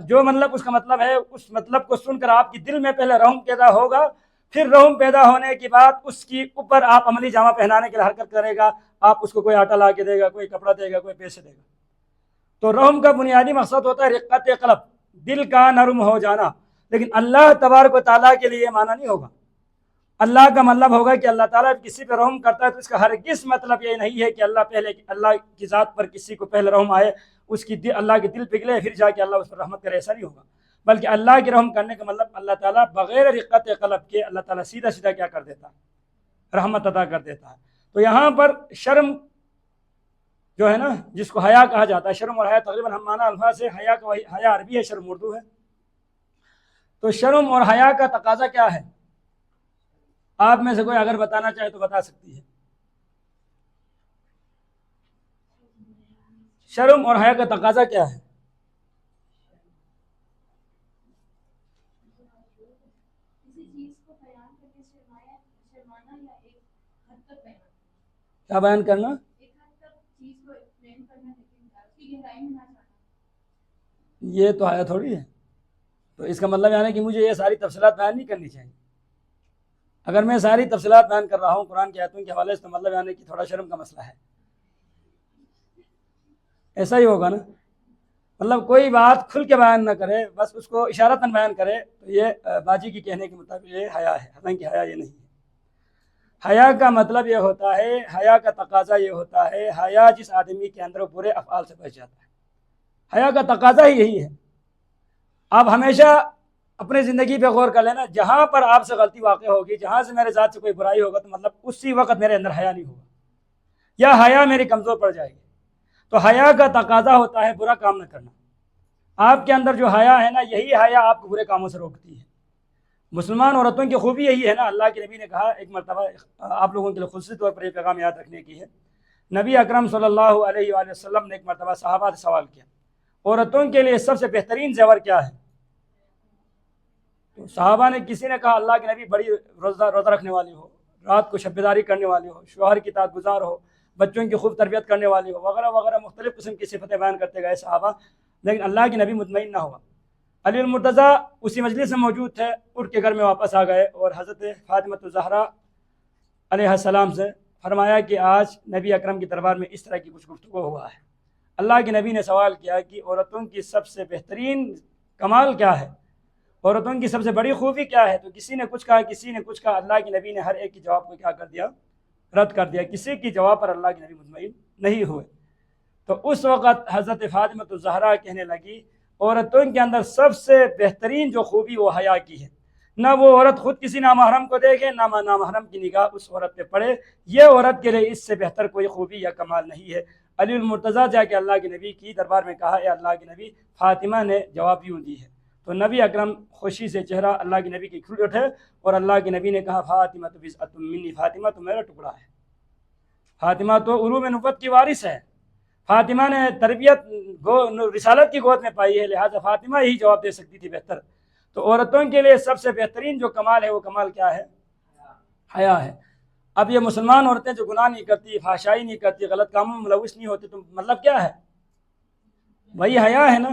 جو مطلب اس کا مطلب ہے، اس مطلب کو سن کر آپ کی دل میں پہلے رحم پیدا ہوگا. پھر رحم پیدا ہونے کے بعد اس کی اوپر آپ عملی جامہ پہنانے کے لیے حرکت کرے گا. آپ اس کو کوئی آٹا لا کے دے گا، کوئی کپڑا دے گا، کوئی پیسے دے گا. تو رحم کا بنیادی مقصد ہوتا ہے رقت قلب، دل کا نرم ہو جانا. لیکن اللہ تبارک و تعالیٰ کے لیے یہ معنی نہیں ہوگا. اللہ کا مطلب ہوگا کہ اللہ تعالیٰ کسی پہ رحم کرتا ہے تو اس کا ہرگز مطلب یہ نہیں ہے کہ اللہ کی ذات پر کسی کو پہلے رحم آئے، اس کی اللہ کے دل پگھلے پھر جا کے اللہ اس پر رحمت کرے. ایسا نہیں ہوگا. بلکہ اللہ کی رحم کرنے کا مطلب اللہ تعالیٰ بغیر رقت قلب کے اللہ تعالیٰ سیدھا سیدھا کیا کر دیتا ہے؟ رحمت عطا کر دیتا ہے. تو یہاں پر شرم جو ہے نا، جس کو حیا کہا جاتا ہے، شرم اور حیا تقریباً ہم معنی الفاظ ہے. حیا عربی ہے، شرم اردو ہے. تو شرم اور حیا کا تقاضا کیا ہے؟ آپ میں سے کوئی اگر بتانا چاہے تو بتا سکتی ہے. شرم اور حیا کا تقاضا کیا ہے؟ کیا بیان کرنا؟ یہ تو آیا تھوڑی ہے، تو اس کا مطلب یعنی کہ مجھے یہ ساری تفصیلات بیان نہیں کرنی چاہیے۔ اگر میں ساری تفصیلات بیان کر رہا ہوں قرآن کی آیتوں کے حوالے سے تو مطلب یعنی کہ تھوڑا شرم کا مسئلہ ہے، ایسا ہی ہوگا نا۔ مطلب کوئی بات کھل کے بیان نہ کرے، بس اس کو اشارتاً بیان کرے، تو یہ باجی کی کہنے کے مطابق یہ حیا ہے، حالانکہ حیا یہ نہیں ہے۔ حیا کا مطلب یہ ہوتا ہے، حیا کا تقاضا یہ ہوتا ہے، حیا جس آدمی کے اندر برے افعال سے بچ جاتا ہے، حیا کا تقاضا ہی یہی ہے۔ آپ ہمیشہ اپنی زندگی پہ غور کر لینا، جہاں پر آپ سے غلطی واقع ہوگی، جہاں سے میرے ذات سے کوئی برائی ہوگا، تو مطلب اسی وقت میرے اندر حیا نہیں ہوگا یا حیا میری کمزور پڑ جائے گی۔ تو حیا کا تقاضا ہوتا ہے برا کام نہ کرنا۔ آپ کے اندر جو حیا ہے نا، یہی حیا آپ کو برے کاموں سے روکتی ہے۔ مسلمان عورتوں کی خوبی یہی ہے نا، اللہ کے نبی نے کہا ایک مرتبہ، آپ لوگوں کے لیے خصوصی طور پر یہ پیغام یاد رکھنے کی ہے، نبی اکرم صلی اللہ علیہ وآلہ وسلم نے ایک مرتبہ صحابہ سے سوال کیا، عورتوں کے لیے سب سے بہترین زیور کیا ہے؟ تو صحابہ نے، کسی نے کہا اللہ کے نبی بڑی روزہ رکھنے والی ہو، رات کو شب بیداری کرنے والی ہو، شوہر کی اطاعت گزار ہو، بچوں کی خوب تربیت کرنے والی ہو، وغیرہ وغیرہ مختلف قسم کی صفتیں بیان کرتے گئے صحابہ، لیکن اللہ کے نبی مطمئن نہ ہوا۔ علی المرتضیٰ اسی مجلس میں موجود تھے، اٹھ کے گھر میں واپس آ گئے اور حضرت فاطمہ الزہرا علیہ السلام سے فرمایا کہ آج نبی اکرم کی دربار میں اس طرح کی کچھ گفتگو ہوا ہے۔ اللہ کے نبی نے سوال کیا کہ عورتوں کی سب سے بہترین کمال کیا ہے، عورتوں کی سب سے بڑی خوبی کیا ہے؟ تو کسی نے کچھ کہا، کسی نے کچھ کہا، اللہ کے نبی نے ہر ایک کی جواب کو کیا کر دیا؟ رد کر دیا۔ کسی کی جواب پر اللہ کے نبی مطمئن نہیں ہوئے۔ تو اس وقت حضرت فاطمہ الزہرا کہنے لگی، عورتوں کے اندر سب سے بہترین جو خوبی وہ حیا کی ہے، نہ وہ عورت خود کسی نامحرم کو دیکھے، نہ نامحرم کی نگاہ اس عورت پہ پڑے، یہ عورت کے لیے اس سے بہتر کوئی خوبی یا کمال نہیں ہے۔ علی المرتضیٰ جا کے اللہ کے نبی کی دربار میں کہا، اے اللہ کے نبی، فاطمہ نے جواب یوں دی ہے۔ تو نبی اکرم خوشی سے چہرہ اللہ کے نبی کی کھل اٹھے اور اللہ کے نبی نے کہا، فاطمہ تو بضعۃ منی، فاطمہ تو میرا ٹکڑا ہے، فاطمہ تو علوم نبوت کی وارث ہے، فاطمہ نے تربیت رسالت کی گود میں پائی ہے، لہٰذا فاطمہ ہی جواب دے سکتی تھی بہتر۔ تو عورتوں کے لیے سب سے بہترین جو کمال ہے وہ کمال کیا ہے؟ حیا ہے۔ اب یہ مسلمان عورتیں جو گناہ نہیں کرتی، فحشائی نہیں کرتی، غلط کاموں میں ملوث نہیں ہوتی، تو مطلب کیا ہے؟ وہی حیا ہے نا،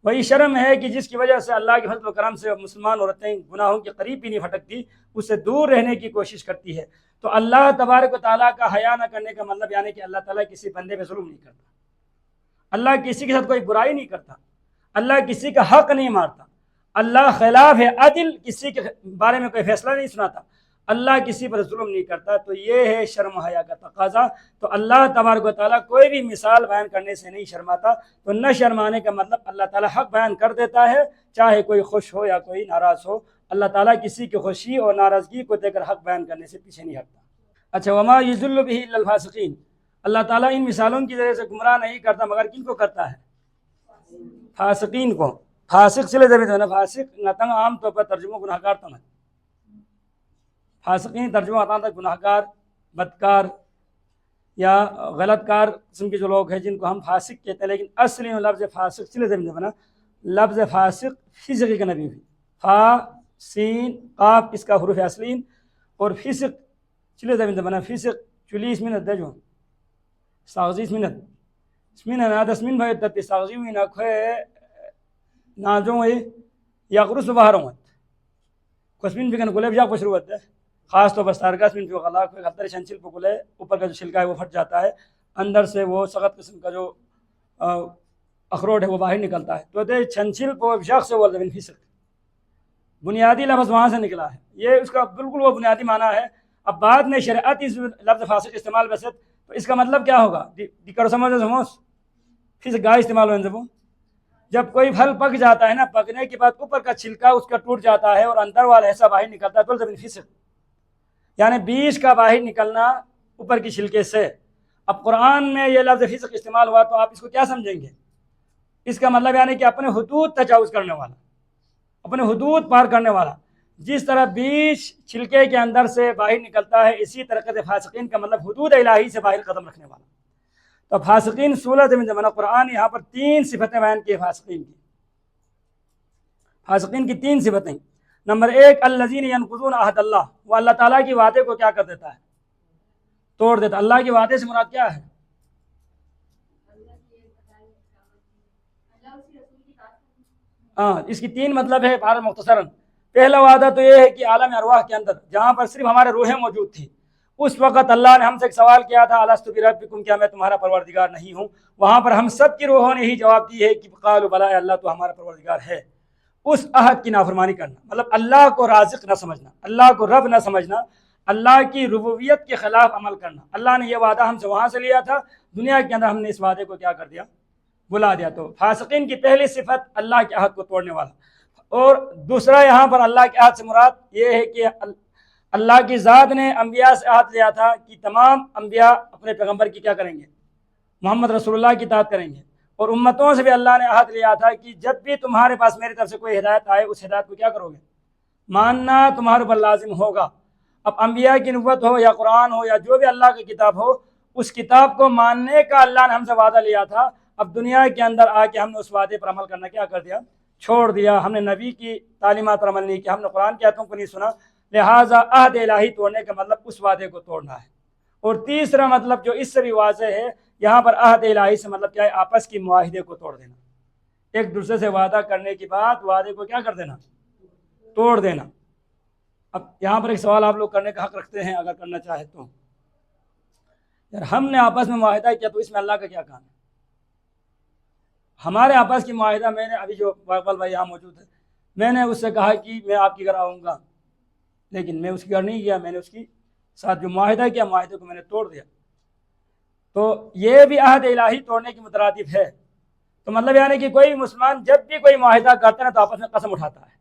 وہی شرم ہے کہ جس کی وجہ سے اللہ کے فضل و کرم سے مسلمان عورتیں گناہوں کے قریب بھی نہیں پھٹکتی، اس سے دور رہنے کی کوشش کرتی ہے۔ تو اللہ تبارک و تعالیٰ کا حیا نہ کرنے کا مطلب یعنی کہ اللہ تعالیٰ کسی بندے پہ ظلم نہیں کرتا، اللہ کسی کے ساتھ کوئی برائی نہیں کرتا، اللہ کسی کا حق نہیں مارتا، اللہ خلاف ہے عدل، کسی کے بارے میں کوئی فیصلہ نہیں سناتا، اللہ کسی پر ظلم نہیں کرتا۔ تو یہ ہے شرم و حیا کا تقاضا۔ تو اللہ تبارک و تعالیٰ کوئی بھی مثال بیان کرنے سے نہیں شرماتا۔ تو نہ شرمانے کا مطلب اللہ تعالیٰ حق بیان کر دیتا ہے، چاہے کوئی خوش ہو یا کوئی ناراض ہو، اللہ تعالیٰ کسی کی خوشی اور ناراضگی کو دیکھ کر حق بیان کرنے سے پیچھے نہیں ہٹتا۔ اچھا، وما یضل بہ الا الفاسقین، اللہ تعالیٰ ان مثالوں کی ذریعے سے گمراہ نہیں کرتا مگر کن کو کرتا ہے؟ فاسقین کو۔ فاسق چلے زمین ہے، فاسق نتنگ عام طور پر ترجمہ گناہ گار تو ہے، فاسقین ترجمہ آتا تھا گناہ گار، بدکار یا غلط کار قسم کے جو لوگ ہیں جن کو ہم فاسق کہتے ہیں، لیکن اصلی لفظ فاسق چلے زمین بنا، لفظ فاسق فسق کا نبی ہوئی، فا سین قاف اس کا حروف اصلین، اور فسق چلے زمین بنا، فسق 40 منت دے جو ساغزیس منت اسمین ناد اسمین بھائی تت ساغزی ہوئی نہ کھوئے ناجوں ہوئی یا غرس باہر ہوت کسمین بھی کن گلے بھی جا پشر ہوتا ہے، خاص طور پر سارگا اسمین جو غلاق ہوئے غلطر شنچل پہ گلے اوپر کا جو چھلکا ہے وہ پھٹ جاتا ہے، اندر سے وہ سخت قسم کا جو اخروٹ ہے وہ باہر نکلتا ہے۔ تو دے چھنچل پہ شخص سے بولتے ہیں فسق، بنیادی لفظ وہاں سے نکلا ہے، یہ اس کا بالکل وہ بنیادی معنی ہے۔ اب بعد میں شریعت اس لفظ فاسق استعمال ویسے تو اس کا مطلب کیا ہوگا؟ دیکھو سمجھو سموس فسق گائے استعمال ہونے سے جب کوئی پھل پک جاتا ہے نا، پکنے کے بعد اوپر کا چھلکا اس کا ٹوٹ جاتا ہے اور اندر والا حصہ باہر نکلتا ہے، تو زمین فسق یعنی بیج کا باہر نکلنا اوپر کی چھلکے سے۔ اب قرآن میں یہ لفظ فسق استعمال ہوا تو آپ اس کو کیا سمجھیں گے؟ اس کا مطلب یعنی کہ اپنے حدود تجاوز کرنے والا، اپنے حدود پار کرنے والا۔ جس طرح بیج چھلکے کے اندر سے باہر نکلتا ہے، اسی طریقے سے فاسقین کا مطلب حدود الہی سے باہر قدم رکھنے والا۔ تو فاسقین صورت میں زمانہ قرآن یہاں پر 3 صفتیں بیان کی فاسقین کی، فاسقین کی 3 صفتیں۔ نمبر 1 الذین ینقضون عہد اللہ، وہ اللہ تعالیٰ کی وعدے کو کیا کر دیتا ہے؟ توڑ دیتا۔ اللہ کے وعدے سے مراد کیا ہے؟ ہاں، اس کی تین مطلب ہے بہر مختصراً۔ پہلا وعدہ تو یہ ہے کہ عالم ارواح کے اندر جہاں پر صرف ہمارے روحیں موجود تھی، اس وقت اللہ نے ہم سے ایک سوال کیا تھا، الست بربکم، کیا میں تمہارا پروردگار نہیں ہوں؟ وہاں پر ہم سب کی روحوں نے ہی جواب دی ہے کہ قالوا بلی، اللہ تو ہمارا پروردگار ہے۔ اس عہد کی نافرمانی کرنا مطلب اللہ کو رازق نہ سمجھنا، اللہ کو رب نہ سمجھنا، اللہ کی ربوبیت کے خلاف عمل کرنا۔ اللہ نے یہ وعدہ ہم سے وہاں سے لیا تھا، دنیا کے اندر ہم نے اس وعدے کو کیا کر دیا؟ بلا دیا۔ تو فاسقین کی پہلی صفت اللہ کے عہد کو توڑنے والا۔ اور دوسرا یہاں پر اللہ کے عہد سے مراد یہ ہے کہ اللہ کی ذات نے انبیاء سے عہد لیا تھا کہ تمام انبیاء اپنے پیغمبر کی کیا کریں گے؟ محمد رسول اللہ کی اطاعت کریں گے۔ اور امتوں سے بھی اللہ نے عہد لیا تھا کہ جب بھی تمہارے پاس میری طرف سے کوئی ہدایت آئے، اس ہدایت کو کیا کرو گے؟ ماننا تمہارے اوپر لازم ہوگا۔ اب انبیاء کی نبوت ہو یا قرآن ہو یا جو بھی اللہ کی کتاب ہو، اس کتاب کو ماننے کا اللہ نے ہم سے وعدہ لیا تھا۔ اب دنیا کے اندر آ کے ہم نے اس وعدے پر عمل کرنا کیا کر دیا؟ چھوڑ دیا۔ ہم نے نبی کی تعلیمات پر عمل نہیں کیا، ہم نے قرآن کی آیتوں کو نہیں سنا، لہٰذا عہد الہی توڑنے کا مطلب اس وعدے کو توڑنا ہے۔ اور تیسرا مطلب جو اس سے بھی واضح ہے، یہاں پر عہد الہی سے مطلب کیا ہے؟ آپس کی معاہدے کو توڑ دینا، ایک دوسرے سے وعدہ کرنے کے بعد وعدے کو کیا کر دینا؟ توڑ دینا۔ اب یہاں پر ایک سوال آپ لوگ کرنے کا حق رکھتے ہیں اگر کرنا چاہے تو، یار ہم نے آپس میں معاہدہ کیا تو اس میں اللہ کا کیا کام ہے؟ ہمارے آپس کی معاہدہ، میں نے ابھی جو اقبال بھائی یہاں موجود ہے، میں نے اس سے کہا کہ میں آپ کے گھر آؤں گا، لیکن میں اس کے گھر نہیں گیا، میں نے اس کی ساتھ جو معاہدہ کیا، معاہدے کو میں نے توڑ دیا۔ تو یہ بھی عہد الہی توڑنے کی مترادف ہے۔ تو مطلب یعنی کہ کوئی مسلمان جب بھی کوئی معاہدہ کرتا ہے تو آپس میں قسم اٹھاتا ہے،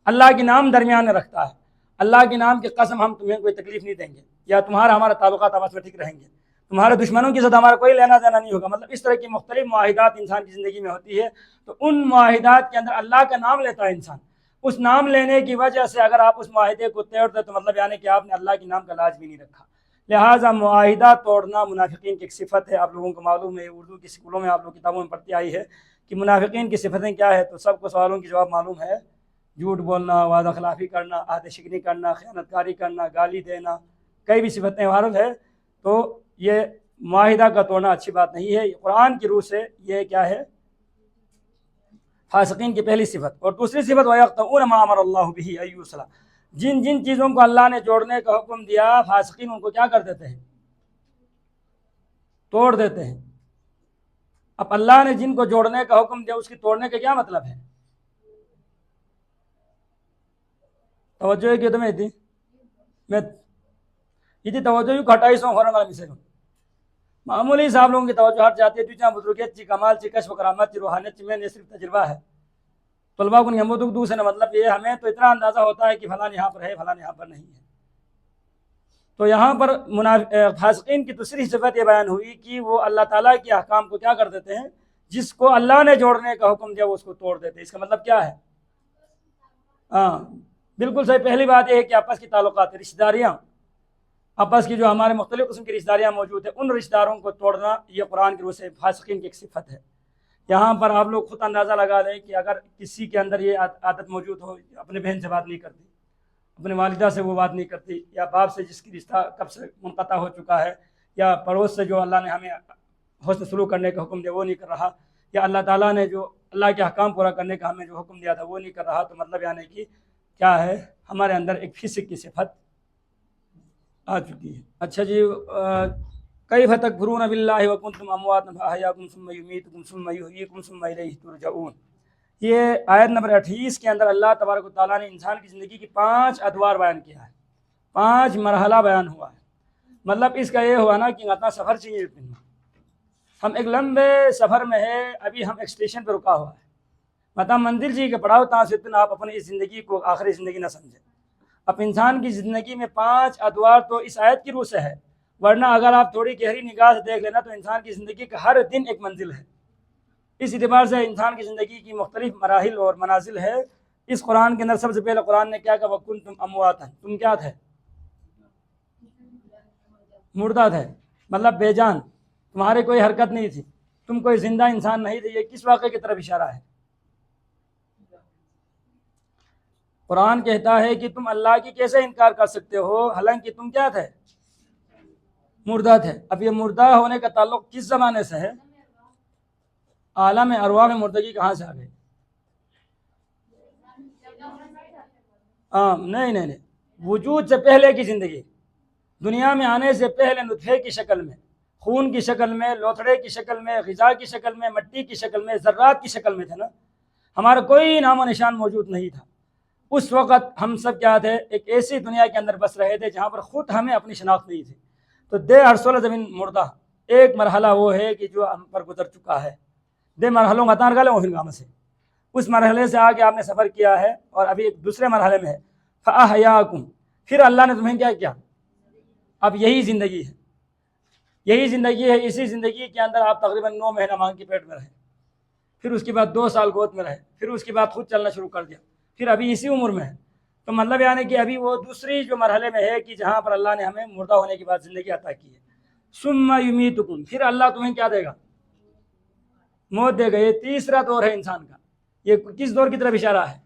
اللہ کے نام درمیان میں رکھتا ہے، اللہ کے نام کی قسم ہم تمہیں کوئی تکلیف نہیں دیں گے، یا تمہارا ہمارا تعلقات آپس میں ٹھیک رہیں گے، تمہارے دشمنوں کی ساتھ ہمارا کوئی لینا دینا نہیں ہوگا۔ مطلب اس طرح کی مختلف معاہدات انسان کی زندگی میں ہوتی ہے، تو ان معاہدات کے اندر اللہ کا نام لیتا ہے انسان۔ اس نام لینے کی وجہ سے اگر آپ اس معاہدے کو توڑ دیں تو مطلب یعنی کہ آپ نے اللہ کے نام کا لاج بھی نہیں رکھا۔ لہٰذا معاہدہ توڑنا منافقین کی ایک صفت ہے۔ آپ لوگوں کو معلوم ہے، اردو کی اسکولوں میں آپ لوگ کتابوں میں پڑھتی آئی ہے کہ منافقین کی صفتیں کیا ہے، تو سب کو سوالوں کی جواب معلوم ہے: جھوٹ بولنا، وعدہ خلافی کرنا، عہد شکنی کرنا، خیانت کاری کرنا، گالی دینا، کئی بھی صفتیں وارد ہے۔ تو یہ معاہدہ کا توڑنا اچھی بات نہیں ہے۔ قرآن کی روح سے یہ کیا ہے؟ فاسقین کی پہلی صفت۔ اور دوسری صفت وَيَقْطَعُونَ مَا أَمَرَ اللَّهُ بِهِ أَن يُوصَلَ، جن جن چیزوں کو اللہ نے جوڑنے کا حکم دیا، فاسقین ان کو کیا کر دیتے ہیں؟ توڑ دیتے ہیں۔ اب اللہ نے جن کو جوڑنے کا حکم دیا اس کی توڑنے کا کیا مطلب ہے؟ توجہ ہے کہ تمہیں تھی میں یہ توجہ یوں ہٹائی سو ہونے والا مثال معمولی صاحب لوگوں کی توجہ ہٹ جاتی ہے۔ تجھے بزرگیت چی کمال چی کشف و کرامت چی روحانیت چی میں نے صرف تجربہ ہے طلباء کو ہم دوسرے مطلب یہ ہمیں تو اتنا اندازہ ہوتا ہے کہ فلاں یہاں پر ہے، فلاں یہاں پر نہیں ہے۔ تو یہاں پر فاسقین کی دوسری صفت یہ بیان ہوئی کہ وہ اللہ تعالیٰ کے احکام کو کیا کر دیتے ہیں؟ جس کو اللہ نے جوڑنے کا حکم دیا وہ اس کو توڑ دیتے ہیں۔ اس کا مطلب کیا ہے؟ ہاں بالکل صحیح۔ پہلی بات یہ ہے کہ آپس کی تعلقات، رشتہ داریاں، آپس کی جو ہمارے مختلف قسم کی رشتہ داریاں موجود ہیں، ان رشتہ داروں کو توڑنا یہ قرآن کی روح سے فاسقین کی ایک صفت ہے۔ یہاں پر آپ لوگ خود اندازہ لگا لیں کہ اگر کسی کے اندر یہ عادت موجود ہو، اپنے بہن سے بات نہیں کرتی، اپنے والدہ سے وہ بات نہیں کرتی، یا باپ سے جس کی رشتہ کب سے منقطع ہو چکا ہے، یا پڑوس سے جو اللہ نے ہمیں حسن سلوک کرنے کا حکم دیا وہ نہیں کر رہا، یا اللہ تعالیٰ نے جو اللہ کے احکام پورا کرنے کا ہمیں جو حکم دیا تھا وہ نہیں کر رہا، تو مطلب یعنی کہ کیا ہے؟ ہمارے اندر ایک فسق کی صفت آ چکی ہے۔ اچھا جی، کیف تکفرون باللہ وکنتم امواتا فاحیاکم ثم یمیتکم ثم یحییکم ثم الیہ ترجعون۔ یہ آیت نمبر 28 کے اندر اللہ تبارک و تعالیٰ نے انسان کی زندگی کی 5 ادوار بیان کیا ہے، 5 مرحلہ بیان ہوا ہے۔ مطلب اس کا یہ ہوا نا کہ اتنا سفر چاہیے، ہم ایک لمبے سفر میں ہے، ابھی ہم ایک اسٹیشن پہ رکا ہوا ہے، مطلب منزل جی کے پڑاؤ تا سے آپ اپنی اس زندگی کو آخری زندگی نہ سمجھیں۔ اب انسان کی زندگی میں 5 ادوار تو اس آیت کی روح سے ہے، ورنہ اگر آپ تھوڑی گہری نگاہ سے دیکھ لینا تو انسان کی زندگی کا ہر دن ایک منزل ہے۔ اس اعتبار سے انسان کی زندگی کی مختلف مراحل اور منازل ہے۔ اس قرآن کے اندر سب سے پہلے قرآن نے کیا کہا؟ وَكُنْتُمْ أَمْوَاتًا، تم کیا تھے؟ مردہ تھے، مطلب بے جان، تمہارے کوئی حرکت نہیں تھی، تم کوئی زندہ انسان نہیں تھے۔ یہ کس واقعے کی طرف اشارہ ہے؟ قرآن کہتا ہے کہ تم اللہ کی کیسے انکار کر سکتے ہو، حالانکہ تم کیا تھے؟ مردہ تھے۔ اب یہ مردہ ہونے کا تعلق کس زمانے سے ہے؟ عالم ارواح میں مردگی کہاں سے آ گئی؟ نہیں، وجود سے پہلے کی زندگی، دنیا میں آنے سے پہلے نطفے کی شکل میں، خون کی شکل میں، لوتھڑے کی شکل میں، غذا کی شکل میں، مٹی کی شکل میں، ذرات کی شکل میں تھے نا، ہمارا کوئی نام و نشان موجود نہیں تھا۔ اس وقت ہم سب کیا تھے؟ ایک ایسی دنیا کے اندر بس رہے تھے جہاں پر خود ہمیں اپنی شناخت نہیں تھی۔ تو دے ہر سولہ زمین مردہ، ایک مرحلہ وہ ہے کہ جو ہم پر گزر چکا ہے، دے مرحلوں غتان گلے وہ گام سے، اس مرحلے سے آگے آپ نے سفر کیا ہے اور ابھی ایک دوسرے مرحلے میں ہے۔ فَأَحْيَاكُمْ، پھر اللہ نے تمہیں کیا کیا؟ اب یہی زندگی ہے، یہی زندگی ہے۔ اسی زندگی کے اندر آپ تقریباً 9 مہینہ ماں کے پیٹ میں رہے، پھر اس کے بعد 2 سال گود میں رہے، پھر اس کے بعد خود چلنا شروع کر دیا، پھر ابھی اسی عمر میں ہے۔ تو مطلب یعنی کہ ابھی وہ دوسری جو مرحلے میں ہے کہ جہاں پر اللہ نے ہمیں مردہ ہونے کے بعد زندگی عطا کی ہے۔ ثم یمیتکم، پھر اللہ تمہیں کیا دے گا؟ موت دے گا۔ یہ تیسرا دور ہے انسان کا۔ یہ کس دور کی طرف اشارہ ہے؟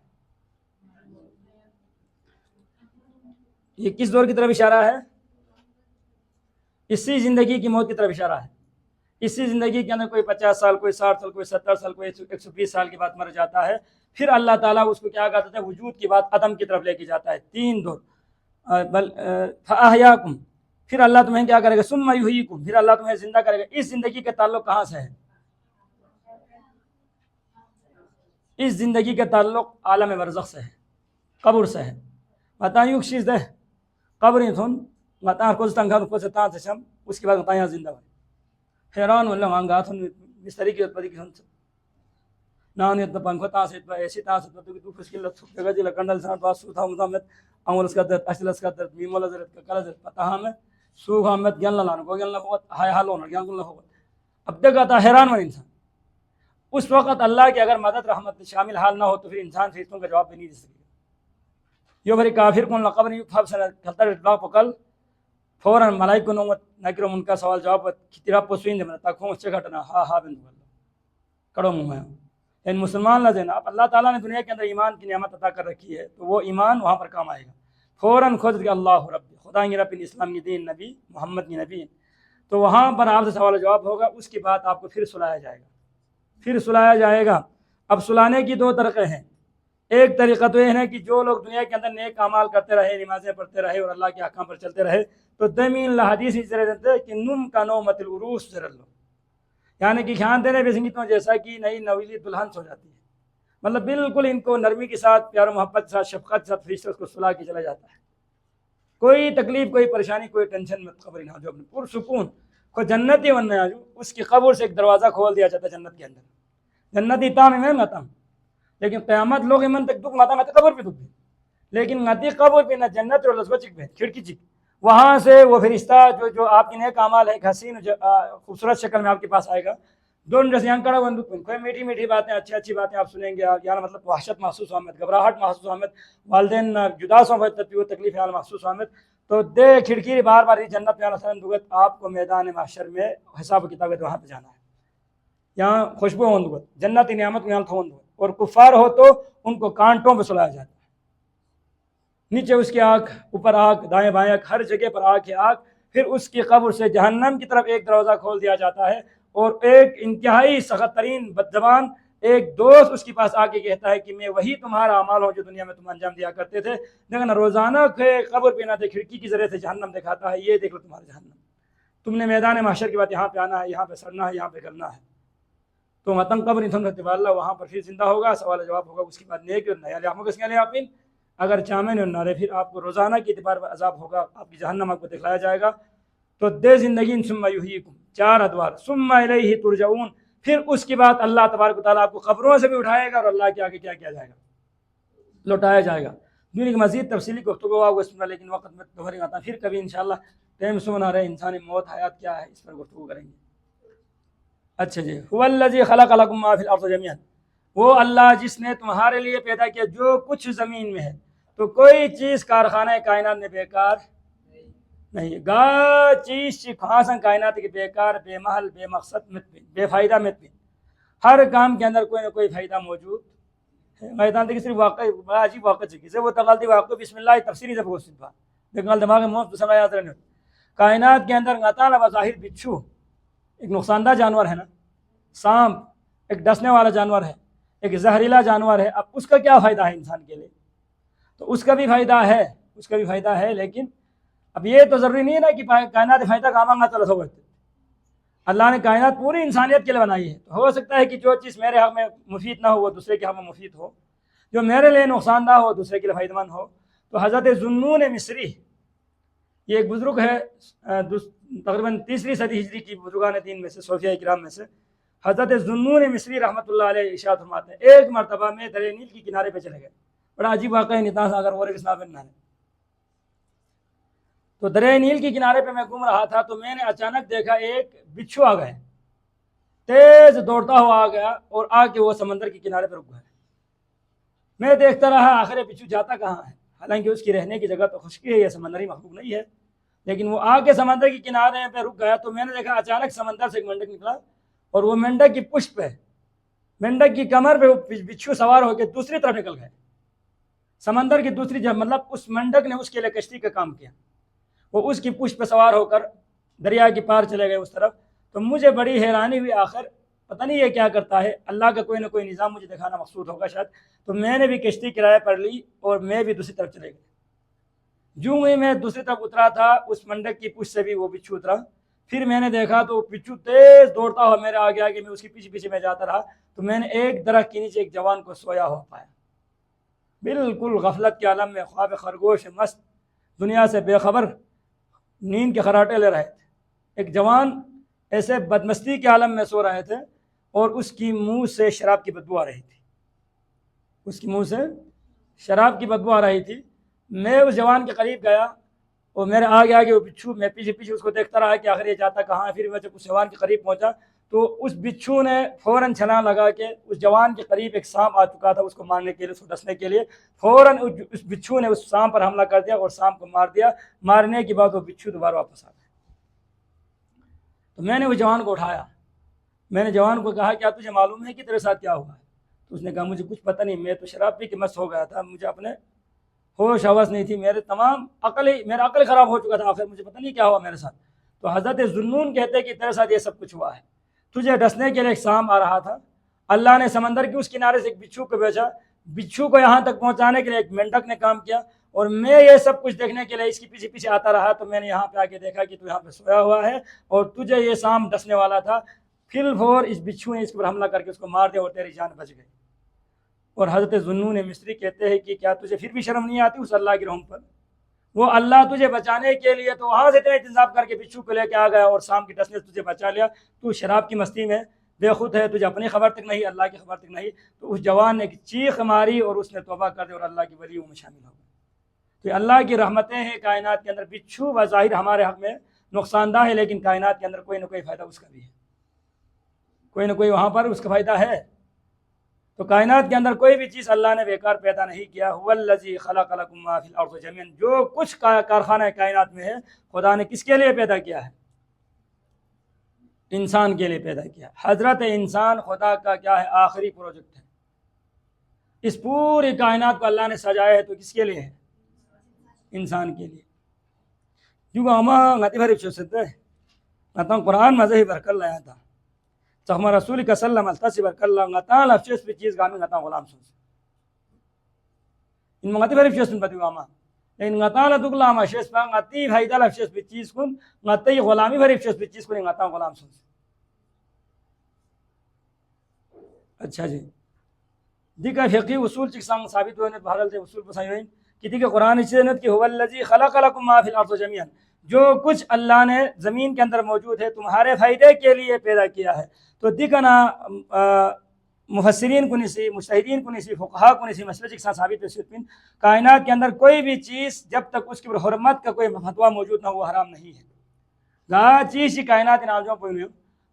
یہ کس دور کی طرف اشارہ ہے؟ اسی زندگی کی موت کی طرف اشارہ ہے۔ اسی زندگی کے اندر کوئی 50 سال، کوئی 60 سال، کوئی 70 سال، کوئی 120 سال کے بعد مر جاتا ہے، پھر اللہ تعالیٰ اس کو کیا کہتا ہے؟ وجود کی بات عدم کی طرف لے کے جاتا ہے۔ 3 دور۔ فَأَحْيَاكُمْ، پھر اللہ تمہیں کیا کرے گا؟ ثُمَّ يُحْيِيكُمْ، پھر اللہ تمہیں زندہ کرے گا۔ اس زندگی کا تعلق کہاں سے ہے؟ اس زندگی کا تعلق عالم برزخ سے ہے، قبر سے ہے۔ بتائیں یک چیز دے قبر تھن بتا کو تنگا کو سے تا سے شم، اس کے بعد بتائیں زندہ ہوئے حیران ولا مانگا تھن اس طریقے کی اتپتی کی سن نان ات پنکھو تا سے ایسی تا سے تو فسکل لت جگہ جی لکنڈل سان پاس سو تھا مدامت امولس کا در اشلس کا در میمول در کلا در پتہ ہم سو ہمت گن لان کو گن لو ہائے حالو نہ گن لو اب تک آتا حیران ون انسان۔ اس وقت اللہ کی اگر مدد رحمت شامل حال نہ ہو تو پھر انسان فرشتوں کا جواب بھی نہیں دے سکے گا۔ یہ بھری کافر کون لقب نہیں فاب سے کھلتا اطلاع پکل فوراً ملائک کو نومت نکر ان کا سوال جواب تیرا پوسوین دے تک ہوں اس سے گھٹنا ہا بندو اللہ کڑو منہ میں ان مسلمان نہ دینا۔ اب اللہ تعالیٰ نے دنیا کے اندر ایمان کی نعمت عطا کر رکھی ہے تو وہ ایمان وہاں پر کام آئے گا۔ فوراً خود کہ اللہ رب خدا کی رب اسلام کی دین نبی محمد کی نبی، تو وہاں پر آپ سے سوال جواب ہوگا۔ اس کے بعد آپ کو پھر سلایا جائے گا، پھر سلایا جائے گا۔ اب سلانے کی 2 طریقے ہیں۔ ایک طریقہ تو یہ ہے کہ جو لوگ دنیا کے اندر نیک اعمال کرتے رہے، نمازیں پڑھتے رہے اور اللہ کے احکام پر چلتے رہے تو دمین الحدیث اس طرح دیتے کہ نم کا نومت العروس ذر لو، یعنی کہ خیان دینے بھی سنگیتوں جیسا کہ نئی نویلی دلہن ہو جاتی ہے، مطلب بالکل ان کو نرمی کے ساتھ، پیار و محبت کے ساتھ، شفقت کے ساتھ فرشتوں کو سلا کے چلا جاتا ہے۔ کوئی تکلیف، کوئی پریشانی، کوئی ٹینشن میں خبر نہ ہو، جو پرسکون کو جنتی بننا ہے، اس کی قبر سے ایک دروازہ کھول دیا جاتا ہے جنت کے اندر۔ جنتی تام میں نتام لیکن قیامت لوگ ایمن تک دکھ ماتا ماتے قبر پہ دکھ لیکن نتی قبر پہ نہ جنت اور لذبہ چک پہ کھڑکی چک، وہاں سے وہ فرشتہ جو آپ کی نیک اعمال ہے، حسین خوبصورت شکل میں آپ کے پاس آئے گا۔ دونوں جیسے یہاں کڑا بندو کوئی میٹھی میٹھی باتیں، اچھی اچھی باتیں آپ سنیں گے، یعنی مطلب وحشت محسوس آمد، گھبراہٹ محسوس آمد، والدین جدا سو تکلیف حال محسوس آمد، تو دے کھڑکی بار بار جنت میں دگت آپ کو میدان محشر میں حساب و کتاب وہاں پہ جانا ہے۔ یہاں خوشبو ہوندگت جنت نعمت میں ہوندگت، اور کفار ہو تو ان کو کانٹوں پہ سلایا جاتا ہے، نیچے اس کی آنکھ، اوپر آنکھ، دائیں بائیں آنکھ، ہر جگہ پر آنکھ ہے آنکھ۔ پھر اس کی قبر سے جہنم کی طرف ایک دروازہ کھول دیا جاتا ہے، اور ایک انتہائی سخت ترین بدزبان ایک دوست اس کے پاس آ کے کہتا ہے کہ میں وہی تمہارا اعمال ہوں جو دنیا میں تم انجام دیا کرتے تھے، لیکن روزانہ قبر پہ نہ دے کھڑکی کی ذریعے سے جہنم دکھاتا ہے، یہ دیکھ لو تمہارا جہنم، تم نے میدان محشر کے بعد یہاں پہ آنا ہے، یہاں پہ سڑنا ہے، یہاں پہ کرنا ہے۔ تو متن قبر اللہ وہاں پر پھر زندہ ہوگا، سوال جواب ہوگا، اس کے بعد نیک اور نیا لیاموں کس کے آپ اگر چامن اور نارے، پھر آپ کو روزانہ کے اعتبار پر عذاب ہوگا، آپ کی جہنم آپ کو دکھلایا جائے گا۔ تو دے زندگی ثم یحییکم، 4 ادوار، ثم الیہ ترجعون، پھر اس کے بعد اللہ تبارک و تعالیٰ آپ کو قبروں سے بھی اٹھائے گا اور اللہ کے آگے کیا کیا جائے گا؟ لوٹایا جائے گا۔ دنیا کی مزید تفصیلی گفتگو ہوگا اس میں، لیکن وقت میں دوہرے آتا، پھر کبھی انشاءاللہ ٹائم سنا رہے انسانی موت حیات کیا ہے اس پر گفتگو کریں گے۔ اچھا جی، هو الذی خلق لکم ما فی الارض جميعا، وہ اللہ جس نے تمہارے لیے پیدا کیا جو کچھ زمین میں ہے۔ تو کوئی چیز کارخانہ کائنات میں بیکار نہیں، گا چیز خاصا کائنات کے بیکار، بے محل، بے مقصد، بے فائدہ مت بھی، ہر کام کے اندر کوئی نہ کوئی فائدہ موجود ہے۔ میدان دیکھ صرف واقع بڑا عجیب واقع چکی سے وہ تغلطی واقع بسم اللہ تفسیری سے بہت صدفہ دیکھنا دماغ میں موت سمجھ یاد رہنے کائنات کے اندر اللہ تعالیٰ بظاہر بچھو ایک نقصان دہ جانور ہے نا، سانپ ایک ڈسنے والا جانور ہے، ایک زہریلا جانور ہے، اب اس کا کیا فائدہ ہے انسان کے لیے؟ تو اس کا بھی فائدہ ہے، اس کا بھی فائدہ ہے، لیکن اب یہ تو ضروری نہیں ہے نا کہ کائنات فائدہ کام اللہ تعالیٰ سے، اللہ نے کائنات پوری انسانیت کے لیے بنائی ہے، تو ہو سکتا ہے کہ جو چیز میرے حق میں مفید نہ ہو وہ دوسرے کے حق میں مفید ہو، جو میرے لیے نقصان دہ ہو دوسرے کے لیے فائدہ مند ہو۔ تو حضرت ذوالنون مصری، یہ ایک بزرگ ہے تقریباً 3 صدی ہجری کی بزرگان دین میں سے، صوفیاء کرام میں سے، حضرت ذوالنون مصری رحمۃ اللہ علیہ ارشاد فرماتے ہیں ایک مرتبہ میں دریا نیل کی کنارے پہ چلے گئے، بڑا عجیب واقعہ ہے، نتاس اگر وہ نہ ہے۔ تو دریا نیل کی کنارے پہ میں گھوم رہا تھا تو میں نے اچانک دیکھا ایک بچھو آ گئے، تیز دوڑتا ہوا آ گیا اور آ کے وہ سمندر کے کنارے پہ رک گئے۔ میں دیکھتا رہا آخر یہ بچھو جاتا کہاں ہے، حالانکہ اس کی رہنے کی جگہ تو خشکی ہے، یہ سمندری مخلوق نہیں ہے، لیکن وہ آ کے سمندر کے کنارے پہ رک گیا۔ تو میں نے دیکھا اچانک سمندر سے ایک مینڈک نکلا اور وہ مینڈک کی پشت پہ، مینڈک کی کمر پہ بچھو سوار ہو کے دوسری طرف نکل گئے، سمندر کی دوسری جگہ، مطلب اس مینڈک نے اس کے لیے کشتی کا کام کیا، وہ اس کی پشت پہ سوار ہو کر دریا کے پار چلے گئے اس طرف۔ تو مجھے بڑی حیرانی ہوئی، آخر پتہ نہیں یہ کیا کرتا ہے، اللہ کا کوئی نہ کوئی نظام مجھے دکھانا مقصود ہوگا شاید۔ تو میں نے بھی کشتی کرایہ پر لی اور میں بھی دوسری طرف چلے گئے۔ جو ہی میں دوسری طرف اترا تھا اس منڈک کی پشت سے بھی وہ بچھو اترا، پھر میں نے دیکھا تو بچھو تیز دوڑتا ہوا میرے آگے آگے، میں اس کے پیچھے پیچھے میں جاتا رہا۔ تو میں نے ایک درخت کے نیچے ایک جوان کو سویا ہوا پایا، بالکل غفلت کے عالم میں، خواب خرگوش مست، دنیا سے بے خبر، نیند کے خراٹے لے رہے تھے۔ ایک جوان ایسے بدمستی کے عالم میں سو رہے تھے اور اس کی منہ سے شراب کی بدبو آ رہی تھی، اس کی منہ سے شراب کی بدبو آ رہی تھی۔ میں اس جوان کے قریب گیا اور میرے آگے آگے وہ بچھو، میں پیچھے پیچھے اس کو دیکھتا رہا کہ آخر یہ جاتا کہاں ہے۔ پھر میں جب اس جوان کے قریب پہنچا تو اس بچھو نے فوراً چھلانگ لگا کے، اس جوان کے قریب ایک سانپ آ چکا تھا اس کو مارنے کے لیے، اس کو ڈسنے کے لیے، فوراً اس بچھو نے اس سانپ پر حملہ کر دیا اور سانپ کو مار دیا۔ مارنے کے بعد وہ بچھو دوبارہ واپس آ گیا۔ تو میں نے اس جوان کو اٹھایا، میں نے جوان کو کہا کیا تجھے معلوم ہے کہ تیرے ساتھ کیا ہوا ہے؟ تو اس نے کہا مجھے کچھ پتہ نہیں، میں تو شراب پی کے مست ہو گیا تھا، مجھے اپنے ہوش حواس نہیں تھی، میرا عقل خراب ہو چکا تھا، آخر مجھے پتہ نہیں کیا ہوا میرے ساتھ۔ تو حضرت ذوالنون کہتے کہ تیرے ساتھ یہ سب کچھ ہوا ہے، تجھے ڈسنے کے لیے ایک سانپ آ رہا تھا، اللہ نے سمندر کے اس کنارے سے ایک بچھو کو بھیجا، بچھو کو یہاں تک پہنچانے کے لیے ایک مینڈک نے کام کیا، اور میں یہ سب کچھ دیکھنے کے لیے اس کے پیچھے پیچھے آتا رہا۔ تو میں نے یہاں پہ آ کے دیکھا کہ تو یہاں پہ سویا ہوا ہے اور تجھے یہ سانپ ڈسنے والا تھا، پھر فور اس بچھو نے اس پر حملہ کر کے اس کو مار دیا اور تیری جان بچ گئی۔ اور حضرت ذوالنون مصری کہتے ہیں کہ کیا تجھے پھر بھی شرم نہیں آتی اس اللہ کی رحم پر؟ وہ اللہ تجھے بچانے کے لیے تو وہاں سے اتنا انتظام کر کے بچھو کو لے کے آ گیا اور سانپ کی ڈسنے سے تجھے بچا لیا، تو شراب کی مستی میں بے خود ہے، تجھے اپنی خبر تک نہیں، اللہ کی خبر تک نہیں۔ تو اس جوان نے ایک چیخ ماری اور اس نے توبہ کر دی اور اللہ کی ولیوں میں شامل ہو گیا۔ تو اللہ کی رحمتیں ہیں کائنات کے اندر۔ بچھو بظاہر ہمارے حق میں نقصان دہ ہے، لیکن کائنات کے اندر کوئی نہ کوئی فائدہ اس کا بھی ہے، کوئی نہ کوئی وہاں پر اس کا فائدہ ہے۔ تو کائنات کے اندر کوئی بھی چیز اللہ نے بیکار پیدا نہیں کیا۔ هو الذی خلق لکم ما فی الارض جميعا، جو کچھ کارخانہ کائنات میں ہے خدا نے کس کے لیے پیدا کیا ہے؟ انسان کے لیے پیدا کیا۔ حضرت انسان خدا کا کیا ہے؟ آخری پروجیکٹ ہے۔ اس پوری کائنات کو اللہ نے سجایا ہے تو کس کے لیے ہے؟ انسان کے لیے۔ جو ہما غتی بھر شد ہے نتان قرآن مذہبی برکل لایا تھا تخما رسول کا سلم التصی برکل نتان لفظ پہ چیز گامی نتان غلام سنس ان غتی بھر شد بدی غاما لیکن نتان دگلا ما شس پا غتی بھیدا لفظ پہ چیز کن غتی غلامی بھر شد پہ چیز کن نتان غلام سنس۔ اچھا جی دیکھا فقی اصول چک سانگ ثابت ہوئے بحرل دے اصول پسائی ہوئے کہ دیکھا قرآن چیزنت کہ هو الذی خلق لکم ما فی الارض جميعا، جو کچھ اللہ نے زمین کے اندر موجود ہے تمہارے فائدے کے لیے پیدا کیا ہے۔ تو دیکھا نا مفسرین کو نسی، مجتہدین کو نسی، فقہا کو نسی مسئلہ چک سانگ ثابت ہوئے کائنات کے اندر کوئی بھی چیز جب تک اس کی حرمت کا کوئی فتویٰ موجود نہ ہو حرام نہیں ہے۔ گا چیز ہی کائنات نازوں پہ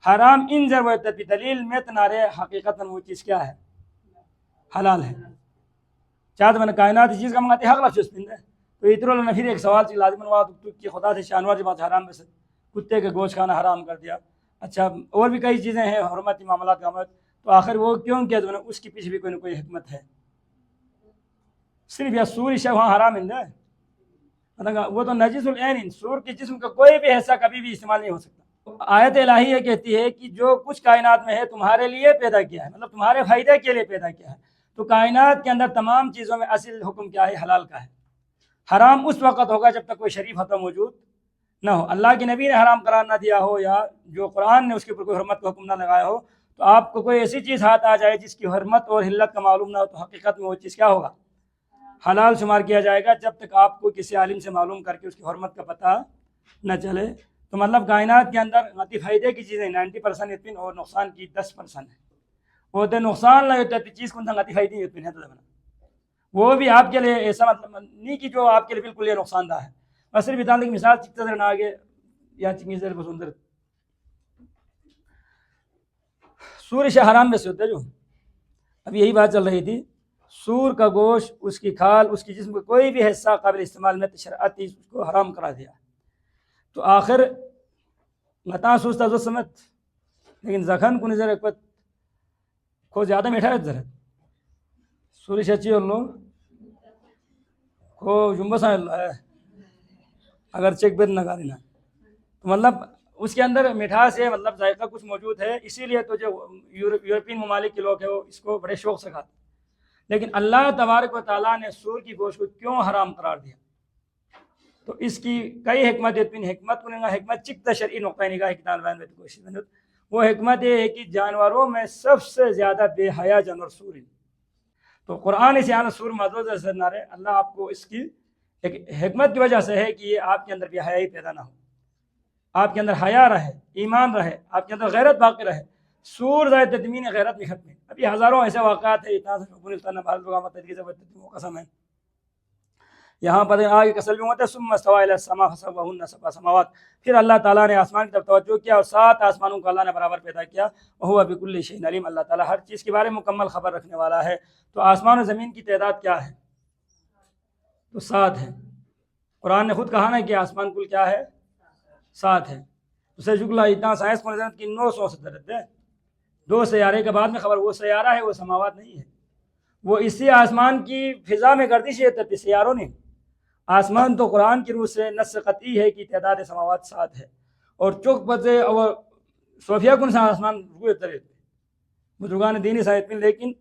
حرام ان ضرورت دلیل میں تنارے حقیقت وہ چیز کیا ہے؟ حلال ہے۔ چاہت میں کائنات چیز کا منگاتے حق لفظ پندے تو اترو اللہ نے پھر ایک سوال چیز لازم نوا کہ خدا سے شانوار جب حرام میں سے کتے کے گوشت کھانا حرام کر دیا۔ اچھا اور بھی کئی چیزیں ہیں حرمتی معاملات کا عمل، تو آخر وہ کیوں کیا تو اس کی پیچھے بھی کوئی نہ کوئی حکمت ہے۔ صرف یا سوری شے وہاں حرام ہے مطلب وہ تو نجس العین، سور کے جسم کا کوئی بھی حصہ کبھی بھی استعمال نہیں ہو سکتا۔ آیت الہی یہ کہتی ہے کہ جو کچھ کائنات میں ہے تمہارے لیے پیدا کیا ہے، مطلب تمہارے فائدے کے لیے پیدا کیا ہے۔ تو کائنات کے اندر تمام چیزوں میں اصل حکم کیا ہے؟ حلال کا ہے۔ حرام اس وقت ہوگا جب تک کوئی شریف حتم موجود نہ ہو، اللہ کے نبی نے حرام قرار نہ دیا ہو، یا جو قرآن نے اس کے اوپر کوئی حرمت کا حکم نہ لگایا ہو۔ تو آپ کو کوئی ایسی چیز ہاتھ آ جائے جس کی حرمت اور حلت کا معلوم نہ ہو، تو حقیقت میں وہ چیز کیا ہوگا؟ حلال شمار کیا جائے گا، جب تک آپ کو کسی عالم سے معلوم کر کے اس کی حرمت کا پتہ نہ چلے۔ تو مطلب کائنات کے اندر غتی فائدے کی چیزیں 90% اتن اور نقصان کی 10% ہے۔ وہ تو نقصان نہ ہوتا چیز کو غتی فائدے اتن ہے، تو وہ بھی آپ کے لیے ایسا مطلب نہیں کہ جو آپ کے لیے بالکل یہ نقصان دہ ہے۔ اور صرف بتانے کی مثال چکتا ذرا نہ آگے یا چنگی ذرا بسندر سور شاہ حرام میں سے ہوتا ہے، جو اب یہی بات چل رہی تھی، سور کا گوشت، اس کی کھال، اس کی جسم کا کوئی بھی حصہ قابل استعمال میں شرعت اس کو حرام کرا دیا۔ تو آخر غطا سوچتا جو سمت، لیکن زخن کو نظر ایک پت کو زیادہ میٹھا ہے ذرا سوری شچی اور لو کو جمبا سا ہے اگر چیک بیر نہ گارینا، تو مطلب اس کے اندر مٹھاس ہے، مطلب ذائقہ کچھ موجود ہے، اسی لیے تو جو یورپین ممالک کے لوگ ہیں وہ اس کو بڑے شوق سے کھاتے۔ لیکن اللہ تبارک و تعالیٰ نے سور کی گوشت کو کیوں حرام قرار دیا؟ تو اس کی کئی حکمت حکمت حکمت چکتا شرعی نقطۂ نگاہ کتاب بیان میں کوشش میں وہ حکمت یہ ہے کہ جانوروں میں سب سے زیادہ بے حیا جانور سور ہے۔ تو قرآن سے آنا سور معذور نہ رہے، اللہ آپ کو اس کی ایک حکمت کی وجہ سے ہے کہ یہ آپ کے اندر بے حیائی پیدا نہ ہو، آپ کے اندر حیا رہے، ایمان رہے، آپ کے اندر غیرت باقی رہے۔ سور ذات تدمین غیرت میں ختم ہے۔ ابھی ہزاروں ایسے واقعات ہیں، قسم ہے یہاں پر آگے کسل بھی ہوتا ہے، ثم استوى الى السماء فسواهن سبع سماوات، پھر اللہ تعالیٰ نے آسمان کی طرف توجہ کیا اور 7 آسمانوں کو اللہ نے برابر پیدا کیا۔ وهو بكل شيء عليم، اللہ تعالیٰ ہر چیز کے بارے میں مکمل خبر رکھنے والا ہے۔ تو آسمان و زمین کی تعداد کیا ہے؟ تو 7 ہے۔ قرآن نے خود کہا نا کہ آسمان کل کیا ہے؟ 7 ہے۔ اسے شکل اتنا سائنس کو نظر کی 900 سے درد ہے، 2 سیارے کے بعد میں خبر، وہ سیارہ ہے، وہ سماوات نہیں ہے، وہ اسی آسمان کی فضا میں گردش ہے، سیاروں نے۔ آسمان تو قرآن کی روح سے نص قطعی ہے کہ تعداد سماوات 7 ہے، اور چوک بزے اور صوفیہ کن سے آسمان روئے ترے بزرگان دینی صاحب، لیکن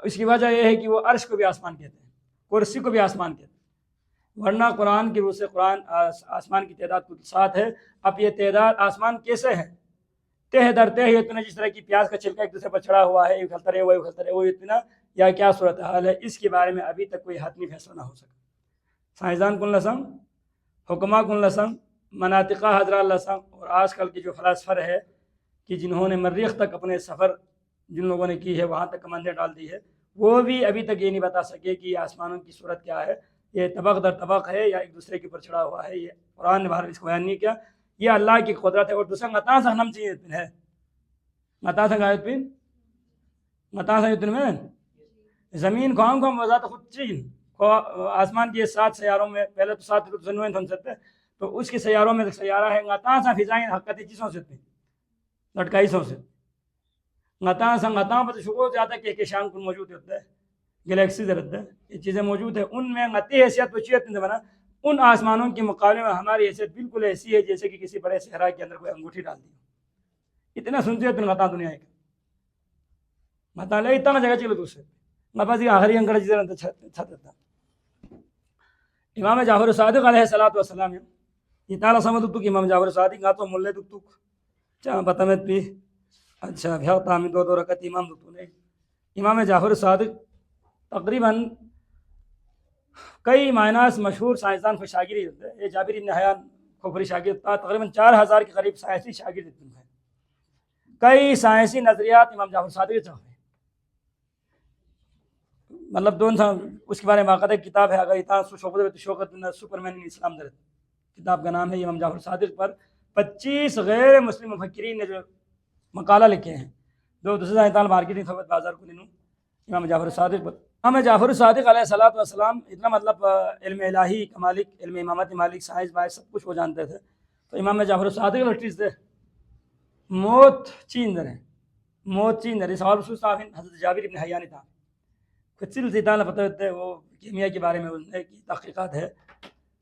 اس کی وجہ یہ ہے کہ وہ عرش کو بھی آسمان کہتے ہیں، کرسی کو بھی آسمان کہتے ہیں، ورنہ قرآن کی روح سے قرآن آسمان کی تعداد کل 7 ہے۔ اب یہ تعداد آسمان کیسے ہے؟ تہ در تہ یہ اتنا، جس طرح کی پیاز کا چھلکا ایک دوسرے پر چڑھا ہوا ہے، اکھلتا رہے وہ اکھلتا رہے، وہ اتنا، یا کیا صورتحال ہے؟ اس کے بارے میں ابھی تک کوئی حتمی فیصلہ نہ ہو سکا۔ سائنسدان کن لسم، حکمہ کن لسم، مناطقہ حضرات لسم، اور آج کل کے جو فلاسفر ہے کہ جنہوں نے مریخ تک اپنے سفر جن لوگوں نے کی ہے، وہاں تک کمندیں ڈال دی ہے، وہ بھی ابھی تک یہ نہیں بتا سکے کہ یہ آسمانوں کی صورت کیا ہے، یہ طبق در طبق ہے یا ایک دوسرے کے اوپر چڑھا ہوا ہے۔ یہ قرآن نے باہر اس کو بیان نہیں کیا، یہ اللہ کی قدرت ہے۔ اور دوسرا غطا سے ہم چیز ہے، غطا سے غائب پین غطا سے میں زمین کو ہم وضاحت خود چیز آسمان کی 7 سیاروں میں، پہلے تو 7 زنویں تھن سکتے، تو اس کے سیاروں میں سیارہ ہے غطا سا فضائیں حقیقت چیزوں سے لٹکائی سو سے غطا سا غطا پر شکو جاتا ہے کہ شام کو موجود ہوتا ہے، گلیکسی رہتا ہے، یہ چیزیں موجود ہیں، ان میں غطی حیثیت وچیت نہیں بنا، ان آسمانوں کے مقابلے میں ہماری حیثیت بالکل ایسی ہے جیسے کہ کسی بڑے صحرا کے اندر کوئی انگوٹھی ڈال دی، اتنا سنتے ہیں غطا دنیا کا غطا لے اتنا جگہ چلو دوسرے مبازی آخری انگڑ چیزیں چھتا۔ امام جعفر صادق علیہ السلام یہ تعالیٰ سمجھ تو کہ امام جعفر صادق گا تو ملے تو چاہ بتمت پی اچھا بھیا تعمیر 2 رکعت امام تو نے۔ امام جعفر صادق تقریباً کئی مائناس مشہور سائنسدان کو شاگردی ہوتے ہیں، یہ جابر بن حیان کھوپری شاگرد تھا، تقریباً 4000 کے قریب سائنسی شاگرد ہیں، کئی سائنسی نظریات امام جعفر صادق چاہتے ہیں، مطلب دون سا اس کے بارے میں باقاعدہ کتاب ہے، اگر اتنا شوکت سپرمین اسلام درد کتاب کا نام ہے امام جعفر صادق پر 25 غیر مسلم مفکرین نے جو مقالہ لکھے ہیں، جو دوسرے تعالیٰ مارکیٹنگ خبر بازار کو لینوں امام جعفر صادق پر۔ امام جعفر صادق علیہ السلام اتنا مطلب علم الہی کا مالک، علم امامت مالک، سائنس باعث سب کچھ وہ جانتے تھے۔ تو امام جعفر صادق لٹریز تھے موت چین دریں، موت چین دریں سوال رسول صاحب حضرت جابر بن حیان تھا، کچھ تعالیٰ پتہ ہوتے ہیں، وہ کیمیا کے بارے میں ان کی تحقیقات ہے،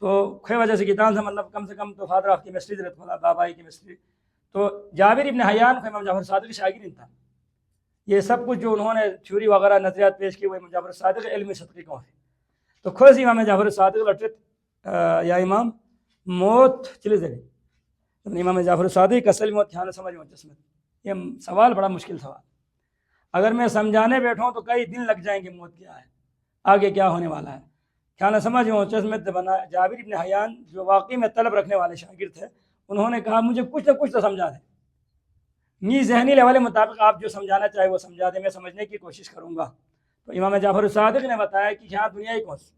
تو خے وجہ سے کتاب سے مطلب کم سے کم تو فادر آف کیمسٹری رہتا تھا، بابائی کیمسٹری. تو جابر ابن حیان کو امام جعفر صادق شاگرد تھا. یہ سب کچھ جو انہوں نے تھیوری وغیرہ نظریات پیش کی وہ امام جعفر صادق علم صدقی کو ہے. تو خود امام جعفر صادق لٹت یا امام موت چلے دے امام جعفر صادق اصل موت دھیان سمجھ میں جسمت. یہ سوال بڑا مشکل سوال، اگر میں سمجھانے بیٹھوں تو کئی دن لگ جائیں گے موت کیا ہے، آگے کیا ہونے والا ہے. خیال سمجھ میں جسمت بنا. جابر ابن حیان جو واقعی میں طلب رکھنے والے شاگرد تھے، انہوں نے کہا مجھے کچھ نہ کچھ تو سمجھا دیں، نی ذہنی لیول مطابق آپ جو سمجھانا چاہے وہ سمجھا دیں، میں سمجھنے کی کوشش کروں گا. تو امام جعفر صادق نے بتایا کہ یہاں دنیا ہی کون سی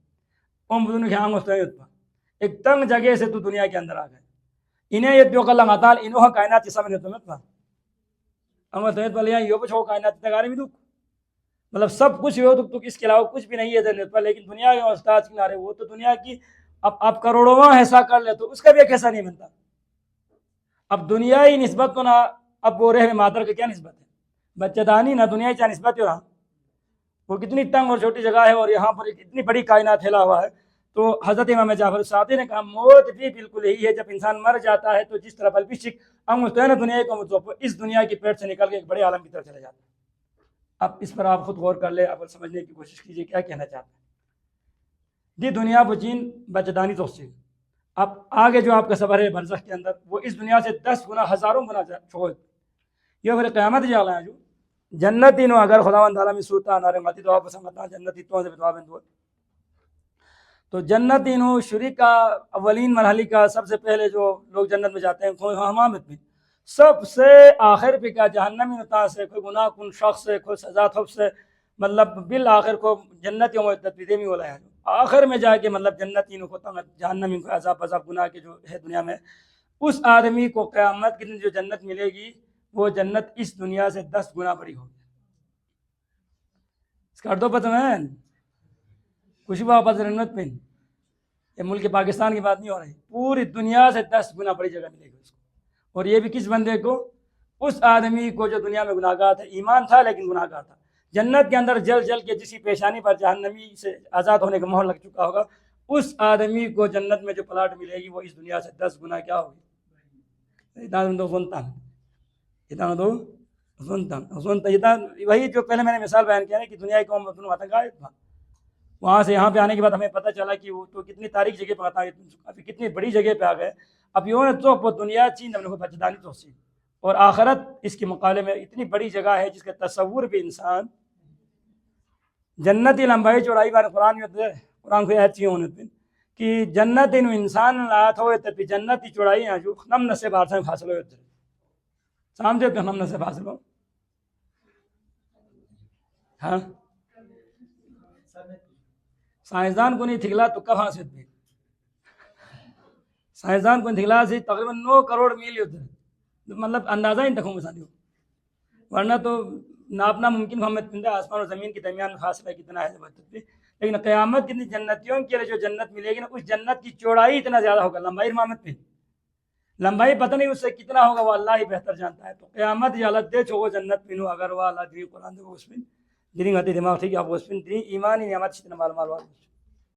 ایک تنگ جگہ سے تو دنیا کے اندر آ گئے. انہیں یہ دیوک اللہ تعالی انہوں کائنات سب نے تمہیں تھا اما تمہیں تو یہاں یہ کچھ ہو کائنات تگارے بھی دکھ مطلب سب کچھ ہو تو اس کے علاوہ کچھ بھی نہیں ہے دنیا پر. لیکن دنیا کے استاد کنارے وہ تو دنیا کی اب آپ کروڑواں حصہ کر لے تو اس کا بھی ایک حصہ نہیں ملتا. اب دنیائی نسبت تو نہ اب وہ رہے مادر کا کیا نسبت ہے، بچہ دانی نہ دنیا کیا نسبت ہے. وہ کتنی تنگ اور چھوٹی جگہ ہے اور یہاں پر اتنی بڑی کائنات پھیلا ہوا ہے. تو حضرت امام جعفر صادق نے کہا موت بھی بالکل یہی ہے، جب انسان مر جاتا ہے تو جس طرح بلبشک دنیا کو اس دنیا کی پیٹ سے نکل کے ایک بڑے عالم کی طرف چلے جاتا ہے. اب اس پر آپ خود غور کر لیں، اب سمجھنے کی کوشش کیجیے کیا کہنا چاہتے ہیں. دی دنیا بچین بچدانی تو سے اب آگے جو آپ کا سفر ہے برزخ کے اندر وہ اس دنیا سے 10 گنا ہزاروں گنا چھوٹ. یہ پھر قیامت جالا ہے جو جنتی نو اگر خداوند تعالی میں سوتا نارے ماتی تو آپ سمجھتا جنتی تو سے بتوا بندو. تو جنتی نو شری کا اولین مرحلے کا سب سے پہلے جو لوگ جنت میں جاتے ہیں کوئی حمامت میں سب سے آخر پہ کیا جہنمی نتا سے کوئی گناہ کن شخص سے کوئی سزا تھپ سے مطلب بالآخر کو جنتی میں میں بولا ہے آخر میں جا کے مطلب جنتی نو کو جہنمی کو عذاب گناہ کے جو ہے دنیا میں اس آدمی کو قیامت کے دن جو جنت ملے گی وہ جنت اس دنیا سے 10 گنا بڑی ہوگی. اس کا دو پتہ ہے کچھ بھی واپس رنت پہ یہ ملک پاکستان کی بات نہیں ہو رہی، پوری دنیا سے 10 گنا بڑی جگہ ملے گی اس کو. اور یہ بھی کس بندے کو؟ اس آدمی کو جو دنیا میں گناہ گار تھا، ایمان تھا لیکن گناہ گار تھا. جنت کے اندر جل جل کے جسی پیشانی پر جہنمی سے آزاد ہونے کا مہر لگ چکا ہوگا اس آدمی کو جنت میں جو پلاٹ ملے گی وہ اس دنیا سے 10 گنا کیا ہوگی. وہی جو پہلے میں نے مثال بیان کیا ہے کہ دنیا کی قوم تھا وہاں سے یہاں پہ آنے کے بعد ہمیں پتہ چلا کہ وہ تو کتنی تاریخ جگہ پہ آتا ہے، ابھی کتنی بڑی جگہ پہ آ گئے. اب یہ تو دنیا چین ہم نے بچدانی تو سی اور آخرت اس کے مقابلے میں اتنی بڑی جگہ ہے جس کا تصور بھی انسان جنتی لمبائی چوڑائی بار قرآن کو ایسی ہونے کہ جنت انسان لات ہوئے تب جنتی چوڑائی ہیں جو نم نہ سے بار سے فاصل ہوئے سامنے تو نم نہ سے فاصل ہو. ہاں سائنسدان کو نہیں تھکلا تو کب حاصل بھی سائنسدان کو تھکلا سے تقریباً 9 کروڑ میل ہوتے ہیں مطلب اندازہ ہی تک مثال ہو ورنہ تو ناپنا ممکن محمد پندہ آسمان اور زمین کے درمیان فاصلہ کتنا ہے. لیکن قیامت کتنی جنتیوں کے لیے جو جنت ملے گی نا اس جنت کی چوڑائی اتنا زیادہ ہوگا، لمبائی محمد پہ لمبائی پتہ نہیں اس سے کتنا ہوگا وہ اللہ ہی بہتر جانتا ہے. تو قیامت یا اللہ دے چھو جنت پینو اگر وہ اللہ دی قرآن دے وہ اس میں جنہیں دماغ ٹھیک ہے آپ اس میں ایمان ہی نعمت سے مال مال